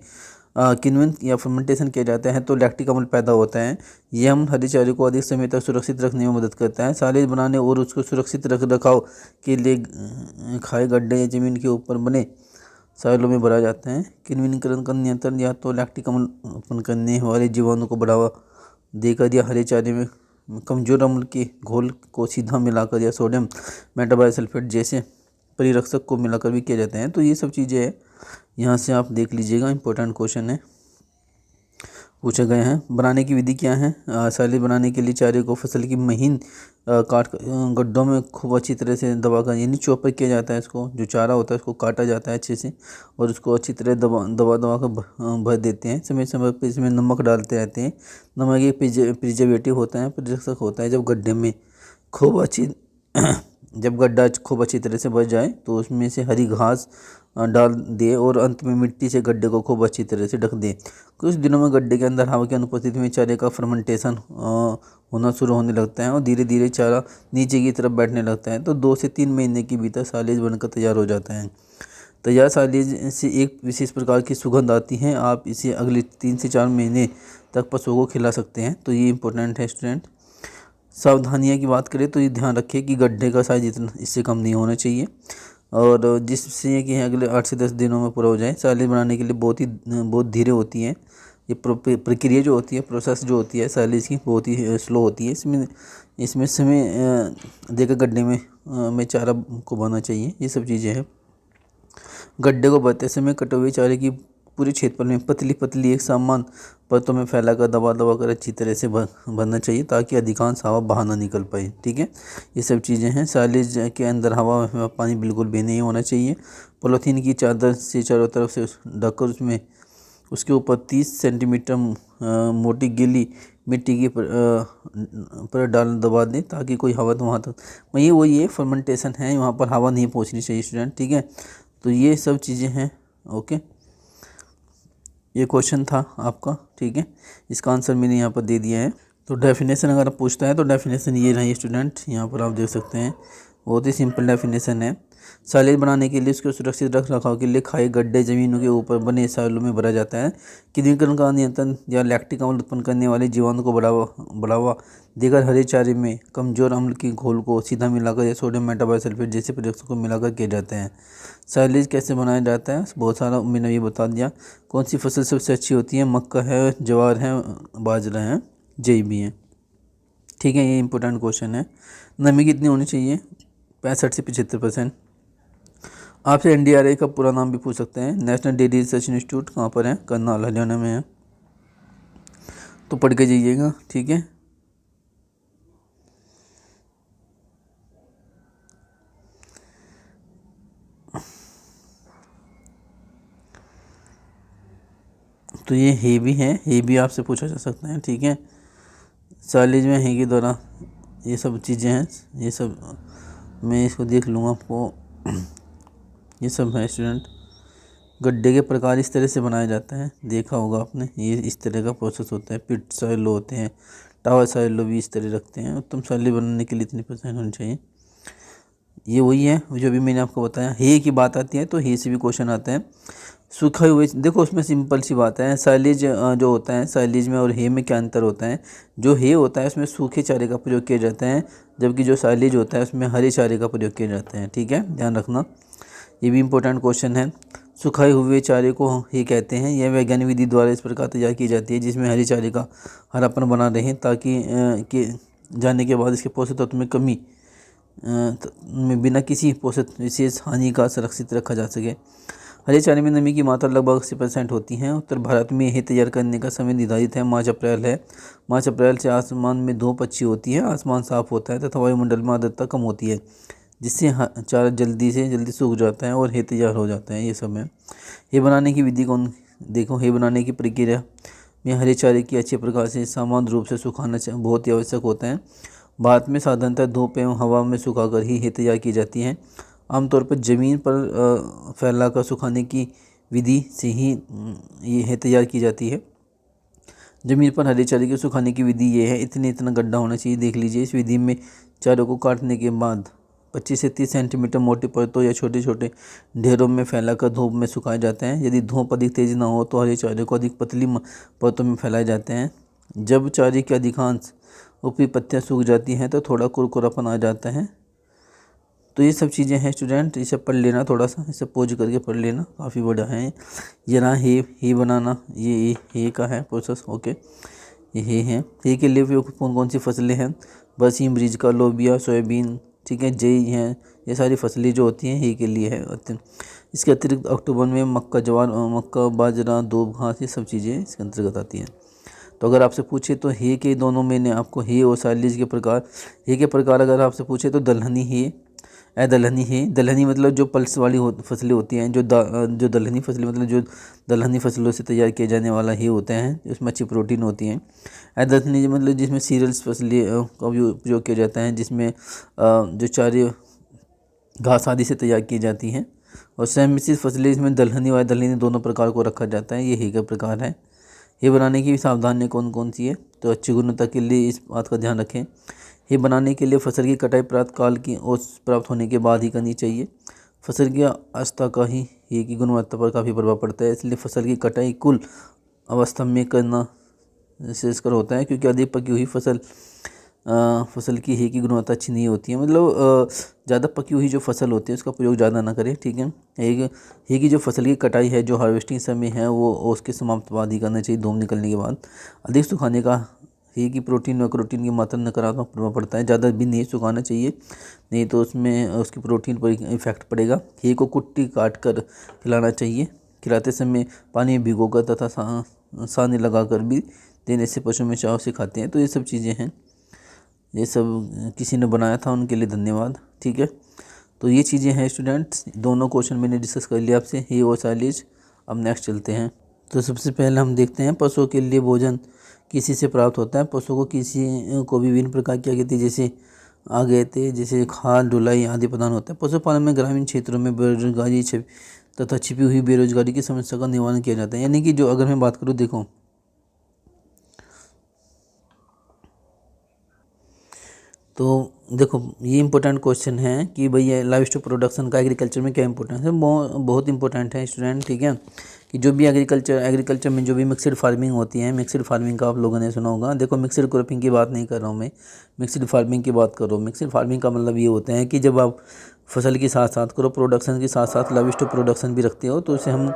किण्वन या फर्मेंटेशन किया जाता है तो लैक्टिक अम्ल पैदा होता है। यह अम्ल हरे चारे को अधिक समय तक सुरक्षित रखने में मदद करता है। साइलेज बनाने और उसको सुरक्षित रख रखाव के लिए खाए गड्ढे या जमीन के ऊपर बने साइलों में भरा जाता है। किण्वनीकरण का नियंत्रण या तो लैक्टिक अम्ल उत्पन्न करने वाले जीवाणु को बढ़ावा देकर या हरे चारे में कमजोर अम्ल के घोल को सीधा मिलाकर या सोडियम मेटाबाइसल्फेट जैसे परिरक्षक को मिलाकर भी किया जाता है। तो ये सब चीज़ें हैं, यहाँ से आप देख लीजिएगा, इंपॉर्टेंट क्वेश्चन है पूछे गए हैं। बनाने की विधि क्या है? साइलेज बनाने के लिए चारे को फसल की महीन काट गड्ढों में खूब अच्छी तरह से दबाकर यानी चॉपर किया जाता है। इसको जो चारा होता है उसको काटा जाता है अच्छे से और उसको अच्छी तरह दबा कर भर देते हैं। समय समय पर इसमें नमक डालते रहते हैं। नमक एक प्रिजर्वेटिव होता है, परिरक्षक होता है। जब गड्ढे में खूब अच्छी जब गड्ढा खूब अच्छी तरह से भर जाए तो उसमें से हरी घास डाल दे और अंत में मिट्टी से गड्ढे को खूब अच्छी तरह से ढक दे। कुछ दिनों में गड्ढे के अंदर हवा की अनुपस्थिति में चारे का फर्मेंटेशन होना शुरू होने लगता है और धीरे धीरे चारा नीचे की तरफ बैठने लगता है। तो 2 से 3 महीने के भीतर साइलेज बनकर तैयार हो जाता है। तैयार साइलेज से एक विशेष प्रकार की सुगंध आती है। आप इसे अगले 3 से 4 महीने तक पशुओं को खिला सकते हैं। तो ये इंपॉर्टेंट है स्टूडेंट। सावधानियाँ की बात करें तो ये ध्यान रखें कि गड्ढे का साइज इतना इससे कम नहीं होना चाहिए और जिससे कि अगले 8 से 10 दिनों में पूरा हो जाए। साइलेज बनाने के लिए बहुत धीरे होती है। ये प्रक्रिया जो होती है, प्रोसेस जो होती है साइलेज की, बहुत ही स्लो होती है। इसमें समय देकर गड्ढे में चारा को बोना चाहिए। ये सब चीज़ें हैं। गड्ढे को भरते समय कटे हुए चारे की पूरे क्षेत्र में पतली पतली एक समान परतों में फैलाकर दबा कर अच्छी तरह से भरना चाहिए ताकि अधिकांश हवा बाहर ना निकल पाए। ठीक है, ये सब चीज़ें हैं। साइलेज के अंदर हवा पानी बिल्कुल भी नहीं होना चाहिए। पॉलीथीन की चादर से चारों तरफ से ढककर उसके ऊपर 30 सेंटीमीटर मोटी गीली मिट्टी की पर डाल दबा दें ताकि कोई हवा तो वहाँ तक वही ये फर्मेंटेशन है, वहाँ पर हवा नहीं पहुँचनी चाहिए स्टूडेंट। ठीक है, तो ये सब चीज़ें हैं। ओके, ये क्वेश्चन था आपका। ठीक है, इसका आंसर मैंने यहाँ पर दे दिया है। तो डेफिनेशन अगर आप पूछता है तो डेफिनेशन ये रही स्टूडेंट, यहाँ पर आप देख सकते हैं। बहुत ही सिंपल डेफिनेशन है। साइलेज बनाने के लिए उसको सुरक्षित रख रखाव के लिए खाए गड्ढे जमीनों के ऊपर बने साइलों में भरा जाता है। किण्वीकरण का नियंत्रण या लैक्टिक अम्ल उत्पन्न करने वाले जीवाणु को बढ़ावा देकर हरे चारे में कमजोर अम्ल की घोल को सीधा मिलाकर या सोडियम मेटाबाइसल्फेट जैसे परिरक्षकों को मिलाकर किया जाता है। साइलेज कैसे बनाया जाता है? बहुत सारा मैंने ये बता दिया। कौन सी फसल सबसे अच्छी होती है? मक्का है, ज्वार है, बाजरा है, जई भी है। ठीक है, ये इंपॉर्टेंट क्वेश्चन है। नमी कितनी होनी चाहिए? 65 से 75%। आपसे एनडीआरआई का पूरा नाम भी पूछ सकते हैं। नेशनल डेयरी रिसर्च इंस्टीट्यूट कहाँ पर है? करनाल, हरियाणा में है, तो पढ़ के जाइएगा। ठीक है, तो ये हे भी है, हे भी आपसे पूछा जा सकता है। ठीक है, साइलेज में हे के द्वारा ये सब चीज़ें हैं, ये सब मैं इसको देख लूँगा आपको। ये सब है स्टूडेंट। गड्ढे के प्रकार इस तरह से बनाया जाता है, देखा होगा आपने। ये इस तरह का प्रोसेस होता है। पिट साइलो होते हैं, टावर साइलो भी इस तरह रखते हैं। उत्तम साइलो बनाने के लिए इतनी % होनी चाहिए। ये वही है जो भी मैंने आपको बताया। हे की बात आती है तो हे से भी क्वेश्चन आता है। सूखे हुए, देखो उसमें सिंपल सी बात है। साइलेज जो होता है, साइलेज में और हे में क्या अंतर होता है? जो हे होता है उसमें सूखे चारे का प्रयोग किया जाता है, जबकि जो साइलेज होता है उसमें हरे चारे का प्रयोग किया जाता है। ठीक है, ध्यान रखना, ये भी इंपॉर्टेंट क्वेश्चन है। सुखाए हुए चारे को हे कहते हैं। यह वैज्ञानिक विधि द्वारा इस प्रकार तैयार की जाती है जिसमें हरे चारे का हरापन बना रहे ताकि के जाने के बाद इसके पोषक तत्व में कमी में बिना किसी पोषक विशेष हानि का सुरक्षित रखा जा सके। हरे चारे में नमी की मात्रा लगभग 80% होती है। उत्तर भारत में यह तैयार करने का समय निर्धारित है, मार्च अप्रैल है। मार्च अप्रैल से आसमान में धूप अच्छी होती है, आसमान साफ होता है तथा वायुमंडल में आर्द्रता कम होती है, जिससे चारा जल्दी से जल्दी सूख जाता है और हे तैयार हो जाता है। ये सब है। हे बनाने की विधि कौन? देखो, हे बनाने की प्रक्रिया में हरे चारे की अच्छे प्रकार से समान रूप से सुखाना बहुत ही आवश्यक होता है। भारत में साधारणतः धूप एवं हवा में सुखाकर ही हे तैयार की जाती है। आमतौर पर ज़मीन पर फैलाकर सुखाने की विधि से ही ये है तैयार की जाती है। ज़मीन पर हरे चारे के सुखाने की विधि ये है। इतना गड्ढा होना चाहिए, देख लीजिए। इस विधि में चारों को काटने के बाद 25 से 30 सेंटीमीटर मोटी परतों या छोटे छोटे ढेरों में फैलाकर धूप में सुखाए जाते हैं। यदि धूप अधिक तेज न हो तो हरे चारे को अधिक पतली परतों में फैलाए जाते हैं। जब चारे की अधिकांश ऊपरी पत्तियाँ सूख जाती हैं तो थोड़ा कुरकुरापन आ जाता है। तो ये सब चीज़ें हैं स्टूडेंट, इसे पढ़ लेना, थोड़ा सा इसे पोज करके पढ़ लेना, काफ़ी बड़ा है ये ना। ही बनाना ये हे का है प्रोसेस। ओके, ये है। हे के लिए कौन कौन सी फसलें हैं? बरसीम, मरीचिका, लोबिया, सोयाबीन, ठीक है, जई हैं। ये सारी फसलें जो होती हैं हे के लिए है। इसके अतिरिक्त अक्टूबर में मक्का, ज्वार, मक्का, बाजरा, दूब, घास, ये सब चीज़ें इसके अंतर्गत आती हैं। तो अगर आपसे पूछे तो हे के दोनों में ने आपको हे और साइलेज के प्रकार, हे के प्रकार अगर आपसे पूछे तो दलहनी हे, दलहनी है। दलहनी मतलब जो पल्स वाली फसलें होती हैं, जो दलहनी फसलें मतलब जो दलहनी फसलों से तैयार किए जाने वाला ही होते हैं, उसमें अच्छी प्रोटीन होती हैं। दलहनी मतलब जिसमें सीरियल्स फसलें का उपयोग किया जाता है, जिसमें जो चारे घास आदि से तैयार की जाती हैं। और सहमिश्रित फसलें, इसमें दलहनी व दलहनी दोनों प्रकार को रखा जाता है। ये ही का प्रकार है। ये बनाने की सावधानियाँ कौन कौन सी है? तो अच्छी गुणवत्ता के लिए इस बात का ध्यान रखें। ये बनाने के लिए फसल की कटाई प्रातः काल की ओस प्राप्त होने के बाद ही करनी चाहिए। फसल की अवस्था का ही ये की गुणवत्ता पर काफ़ी प्रभाव पड़ता है, इसलिए फसल की कटाई कुल अवस्था में करना विशेषकर होता है, क्योंकि अधिक पकी हुई फसल की ही की गुणवत्ता अच्छी नहीं होती है। मतलब ज़्यादा पकी हुई जो फसल होती है उसका प्रयोग ज़्यादा ना करें, ठीक है। ही की जो फसल की कटाई है, जो हार्वेस्टिंग समय है, वो उसके समाप्त बाद ही करना चाहिए, धूप निकलने के बाद। अधिक सुखाने का ही की प्रोटीन व क्रोटीन की मात्रा नकारात्मक प्रभाव पड़ता है। ज़्यादा भी नहीं सुखाना चाहिए, नहीं तो उसमें उसकी प्रोटीन पर इफेक्ट पड़ेगा। ही को कुट्टी काट कर खिलाना चाहिए। खिलाते समय पानी में भिगोकर तथा सानी लगाकर भी देने से पशु में चाव से खाते हैं। तो ये सब चीज़ें हैं, ये सब किसी ने बनाया था, उनके लिए धन्यवाद, ठीक है। तो ये चीज़ें हैं स्टूडेंट्स, दोनों क्वेश्चन मैंने डिस्कस कर लिया आपसे, ही और साइलेज। अब नेक्स्ट चलते हैं। तो सबसे पहले हम देखते हैं पशुओं के लिए भोजन किसी से प्राप्त होता है। पशुओं को किसी को भी विभिन्न प्रकार की आगे जैसे आ गए थे, जैसे खाद, ढुलाई आदि प्रदान होता है। पशुपालन में ग्रामीण क्षेत्रों में बेरोजगारी तथा छिपी हुई बेरोजगारी की समस्या का निवारण किया जाता है। यानी कि जो अगर मैं बात करूँ, देखो तो देखो ये इंपॉर्टेंट क्वेश्चन है कि भैया लाइव स्टॉक प्रोडक्शन का एग्रीकल्चर में क्या इंपॉर्टेंस है। बहुत इंपॉर्टेंट है स्टूडेंट, ठीक है। कि जो भी एग्रीकल्चर में जो भी मिक्सड फार्मिंग होती है, मिक्सड फार्मिंग का आप लोगों ने सुना होगा। देखो मिक्सड क्रॉपिंग की बात नहीं कर रहा हूँ मैं, मिक्सड फार्मिंग की बात कर रहा हूँ। मिक्सड फार्मिंग का मतलब ये होता है कि जब आप फसल के साथ साथ क्रॉप प्रोडक्शन के साथ साथ लाइव स्टॉक प्रोडक्शन भी रखते हो, तो उसे हम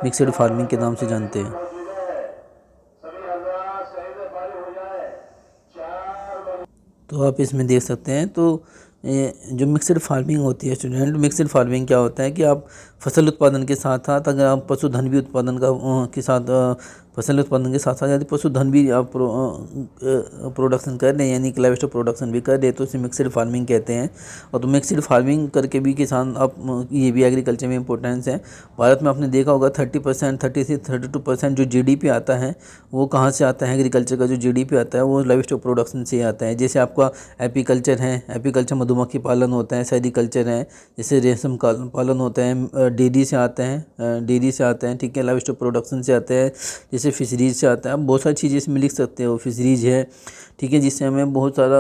मिक्सड फार्मिंग के नाम से जानते हैं। तो आप इसमें देख सकते हैं। तो जो मिक्सड फार्मिंग होती है स्टूडेंट, मिक्सड फार्मिंग क्या होता है कि आप फसल उत्पादन के साथ साथ अगर आप पशुधन भी उत्पादन के साथ फसल उत्पादन के साथ साथ यदि पशुधन भी आप प्रोडक्शन कर रहे हैं, यानी कि लाइव स्टॉक प्रोडक्शन भी कर रहे हैं, तो उसे मिक्सड फार्मिंग कहते हैं। और तो मिक्सड फार्मिंग करके भी किसान आप ये भी एग्रीकल्चर में इंपॉर्टेंस है। भारत में आपने देखा होगा 30% 30 से 32% जो GDP आता है वो कहाँ से आता है? एग्रीकल्चर का जो GDP आता है वो लाइव स्टॉक प्रोडक्शन से आता है। जैसे आपका एपीकल्चर है, एपीकल्चर मधुमक्खी पालन होता है, सेरिकल्चर है, जैसे रेशम पालन होता है, डेयरी से आता है, ठीक है, लाइव स्टॉक प्रोडक्शन से आता है, जैसे फिशरीज से आता है। आप बहुत सारी चीज़ें इसमें लिख सकते हो, फिशरीज है, ठीक है, जिससे हमें बहुत सारा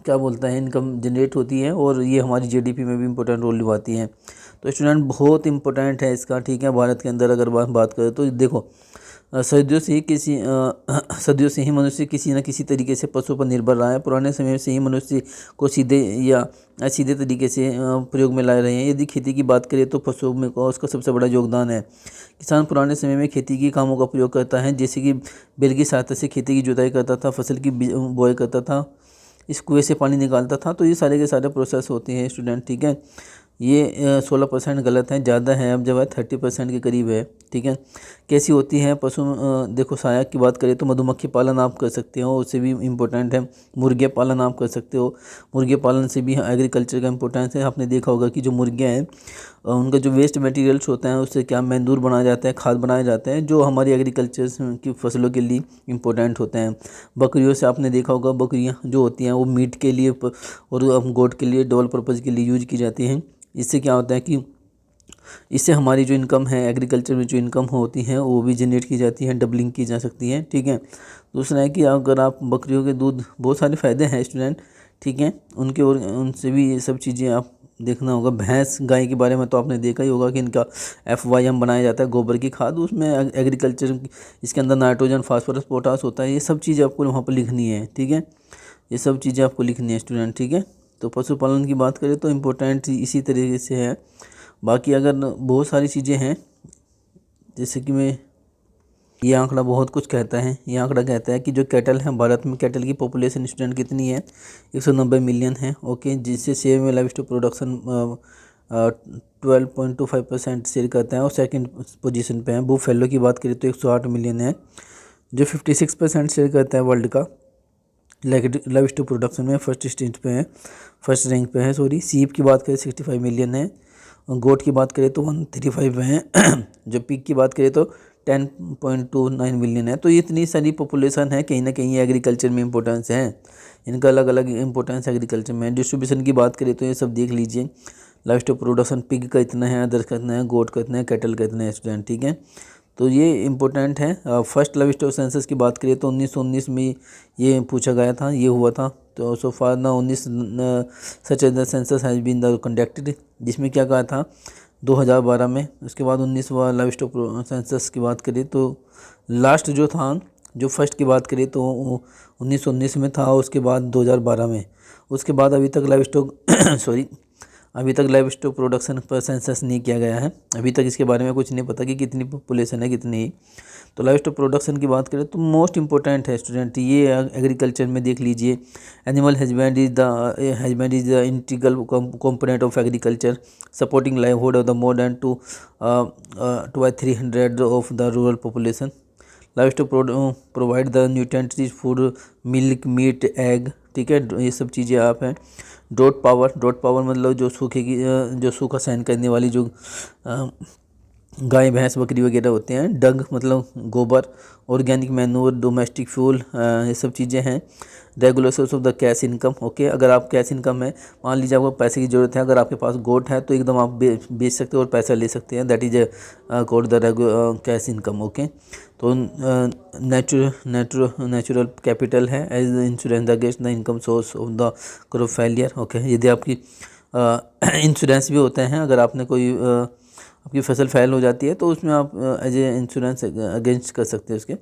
क्या बोलता है इनकम जनरेट होती है, और ये हमारी GDP में भी इंपॉर्टेंट रोल निभाती है। तो स्टूडेंट बहुत इंपॉर्टेंट है इसका, ठीक है। भारत के अंदर अगर बात करें तो देखो सदियों से ही मनुष्य किसी न किसी तरीके से पशु पर निर्भर रहा है। पुराने समय से ही मनुष्य को सीधे या असीधे तरीके से प्रयोग में लाए रहे हैं। यदि खेती की बात करें तो पशुओं में का उसका सबसे बड़ा योगदान है। किसान पुराने समय में खेती की कामों का प्रयोग करता है, जैसे कि बैल की सहायता से खेती की जुताई करता था, फसल की बुआई करता था, इस कुएं से पानी निकालता था। तो ये सारे के सारे प्रोसेस होते हैं स्टूडेंट, ठीक है। ये 16% गलत है, ज़्यादा है, अब जब है 30% के करीब है, ठीक है। कैसी होती है पशु? देखो सहायक की बात करें तो मधुमक्खी पालन आप कर सकते हो, उससे भी इम्पोर्टेंट है। मुर्गे पालन आप कर सकते हो, मुर्गे पालन से भी एग्रीकल्चर का इम्पोर्टेंस है। आपने देखा होगा कि जो मुर्गियाँ हैं उनका जो वेस्ट मटेरियल्स होता है उससे क्या मैंदूर बनाया जाता है, खाद बनाया जाता है, जो हमारी एग्रीकल्चर की फसलों के लिए इम्पोर्टेंट होते हैं। बकरियों से आपने देखा होगा, बकरियाँ जो होती हैं वो मीट के लिए और गोट के लिए डबल पर्पज़ के लिए यूज की जाती हैं। इससे क्या होता है कि इससे हमारी जो इनकम है, एग्रीकल्चर में जो इनकम होती है वो भी जनरेट की जाती है, डबलिंग की जा सकती है, ठीक है। दूसरा है कि अगर आप बकरियों के दूध, बहुत सारे फ़ायदे हैं स्टूडेंट, ठीक है, उनके और उनसे भी ये सब चीज़ें आप देखना होगा। भैंस गाय के बारे में तो आपने देखा ही होगा कि इनका FYM बनाया जाता है, गोबर की खाद, उसमें एग्रीकल्चर, इसके अंदर नाइट्रोजन, फास्फोरस, पोटास होता है। ये सब चीज़ें आपको वहाँ पर लिखनी है, ठीक है, ये सब चीज़ें आपको लिखनी है स्टूडेंट, ठीक है। तो पशुपालन की बात करें तो इम्पोर्टेंट इसी तरीके से है। बाकी अगर बहुत सारी चीज़ें हैं, जैसे कि मैं, ये आंकड़ा बहुत कुछ कहता है। ये आंकड़ा कहता है कि जो कैटल है, भारत में कैटल की पॉपुलेशन स्टूडेंट कितनी है, 190 मिलियन है, ओके, जिससे शेयर में लाइव स्टॉक प्रोडक्शन 12.25% शेयर करता है और सेकंड पोजीशन पे है। बुफेलो की बात करें तो 108 मिलियन है, जो 56% शेयर करता है वर्ल्ड का लाइव स्टॉक प्रोडक्शन में, फर्स्ट स्टेज पे है, फर्स्ट रैंक पे है, सॉरी। सीप की बात करें 65 मिलियन है, और गोट की बात करें तो 135 है जो पिग की बात करें तो 10.29 मिलियन है। तो ये इतनी सारी पॉपुलेशन है, कहीं ना कहीं एग्रीकल्चर में इंपॉर्टेंस है, इनका अलग अलग इंपॉर्टेंस एग्रीकल्चर में। डिस्ट्रीब्यूशन की बात करें तो ये सब देख लीजिए, लाइव स्टॉक प्रोडक्शन पिग का इतना है, अदर्स का इतना है, गोट का इतना है, कैटल का इतना है स्टूडेंट, ठीक है। तो ये इम्पोर्टेंट है। फर्स्ट लाइव स्टॉक सेंसस की बात करें तो 1919 में ये पूछा गया था, ये हुआ था। तो सो फार ना 19 such the census has been the conducted, जिसमें क्या कहा था 2012 में। उसके बाद 19वां लाइव स्टॉक सेंसस की बात करें तो लास्ट जो था, जो फर्स्ट की बात करें तो 1919 में था, उसके बाद 2012 में। उसके बाद अभी तक लाइव स्टॉक सॉरी, अभी तक लाइव स्टॉक प्रोडक्शन पर सेंसस नहीं किया गया है, अभी तक इसके बारे में कुछ नहीं पता कि कितनी पॉपुलेशन है, कितनी। तो लाइव स्टॉक प्रोडक्शन की बात करें तो मोस्ट इंपॉर्टेंट है स्टूडेंट, ये एग्रीकल्चर में देख लीजिए। Animal husband is the integral component of agriculture, supporting livelihood of the more than 300 of the rural population. Livestock provide the nutrients rich food, milk, meat, egg, ठीक है, ये सब चीज़ें आप हैं। ड्रॉट पावर मतलब जो जो सूखा सहन करने वाली जो गाय, भैंस, बकरी वगैरह होते हैं। डंग मतलब गोबर, ऑर्गेनिक मैन्योर, डोमेस्टिक फ्यूल, ये सब चीज़ें हैं। Regular source of the cash income, okay, अगर आप कैश इनकम है, मान लीजिए आपको पैसे की ज़रूरत है, अगर आपके पास गोट है तो एकदम आप बेच सकते हो और पैसा ले सकते हैं, that is called the cash income, okay. तो नेचुरल कैपिटल है as insurance against the income source of the crop failure, okay. यदि आपकी इंश्योरेंस भी होते हैं, अगर आपने कोई आपकी फसल फेल हो जाती है तो उसमें आप एज ए इंश्योरेंस अगेंस्ट कर सकते हैं, उसके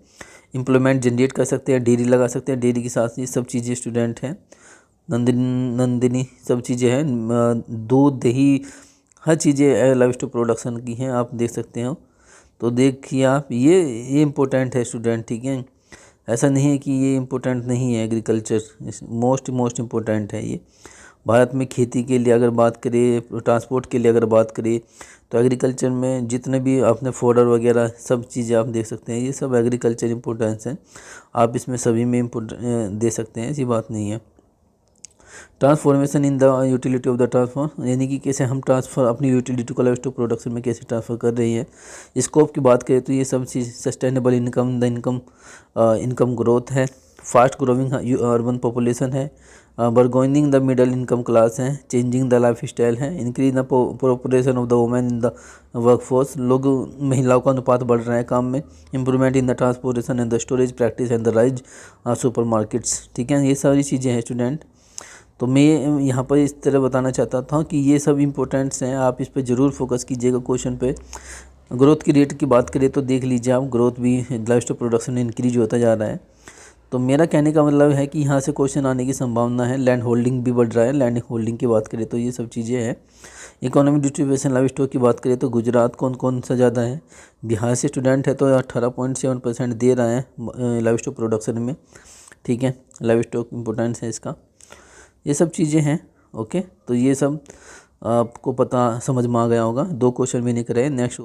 एम्प्लॉयमेंट जनरेट कर सकते हैं, डेयरी लगा सकते हैं, डेयरी के साथ ये सब चीज़ें स्टूडेंट हैं। नंदिनी सब चीज़ें हैं, दूध, दही, हर चीज़ें लाइव स्टॉक प्रोडक्शन की हैं, आप देख सकते हो। तो देखिए आप, ये इम्पोर्टेंट है स्टूडेंट, ठीक है, ऐसा नहीं है कि ये इम्पोर्टेंट नहीं है। एग्रीकल्चर मोस्ट इम्पोर्टेंट है ये। भारत में खेती के लिए अगर बात करें, ट्रांसपोर्ट के लिए अगर बात करें, तो एग्रीकल्चर में जितने भी आपने फोडर वगैरह सब चीज़ें आप देख सकते हैं, ये सब एग्रीकल्चर इंपॉर्टेंस है, आप इसमें सभी में दे सकते हैं, ऐसी बात नहीं है। Transformation in the utility of the transform, यानी कि कैसे हम ट्रांसफर अपनी यूटिलिटी को लाइव स्टॉक प्रोडक्शन में कैसे ट्रांसफ़र कर रही है। स्कोप की बात करें तो ये सब चीज़ sustainable income, the income growth है, फास्ट ग्रोइंग अर्बन पॉपुलेशन है, burgeoning the middle income class है, चेंजिंग द लाइफ स्टाइल है, increase the proportion of the women in the workforce, लोग महिलाओं का अनुपात बढ़ रहा है काम में, improvement in the transportation and the storage practice and the rise supermarkets, ठीक है, ये सारी चीज़ें हैं स्टूडेंट। तो मैं यहाँ पर इस तरह बताना चाहता था कि ये सब इम्पोर्टेंट्स हैं, आप इस पर ज़रूर फोकस कीजिएगा क्वेश्चन पे। ग्रोथ की रेट की बात करें तो देख लीजिए आप, ग्रोथ भी लाइव स्टॉक प्रोडक्शन इंक्रीज होता जा रहा है। तो मेरा कहने का मतलब है कि यहाँ से क्वेश्चन आने की संभावना है। लैंड होल्डिंग भी बढ़ रहा है, लैंड होल्डिंग की बात करें तो ये सब चीज़ें हैं। इकोनॉमिक डिस्ट्रीब्यूशन लाइव स्टॉक की बात करें तो गुजरात कौन सा ज़्यादा है, बिहार से स्टूडेंट है तो 18.7% दे रहा है लाइव स्टॉक प्रोडक्शन में, ठीक है, लाइव स्टॉक इम्पोर्टेंस है इसका, ये सब चीज़ें हैं, ओके। तो ये सब आपको पता समझ में आ गया होगा। 2 क्वेश्चन मैंने करे, नेक्स्ट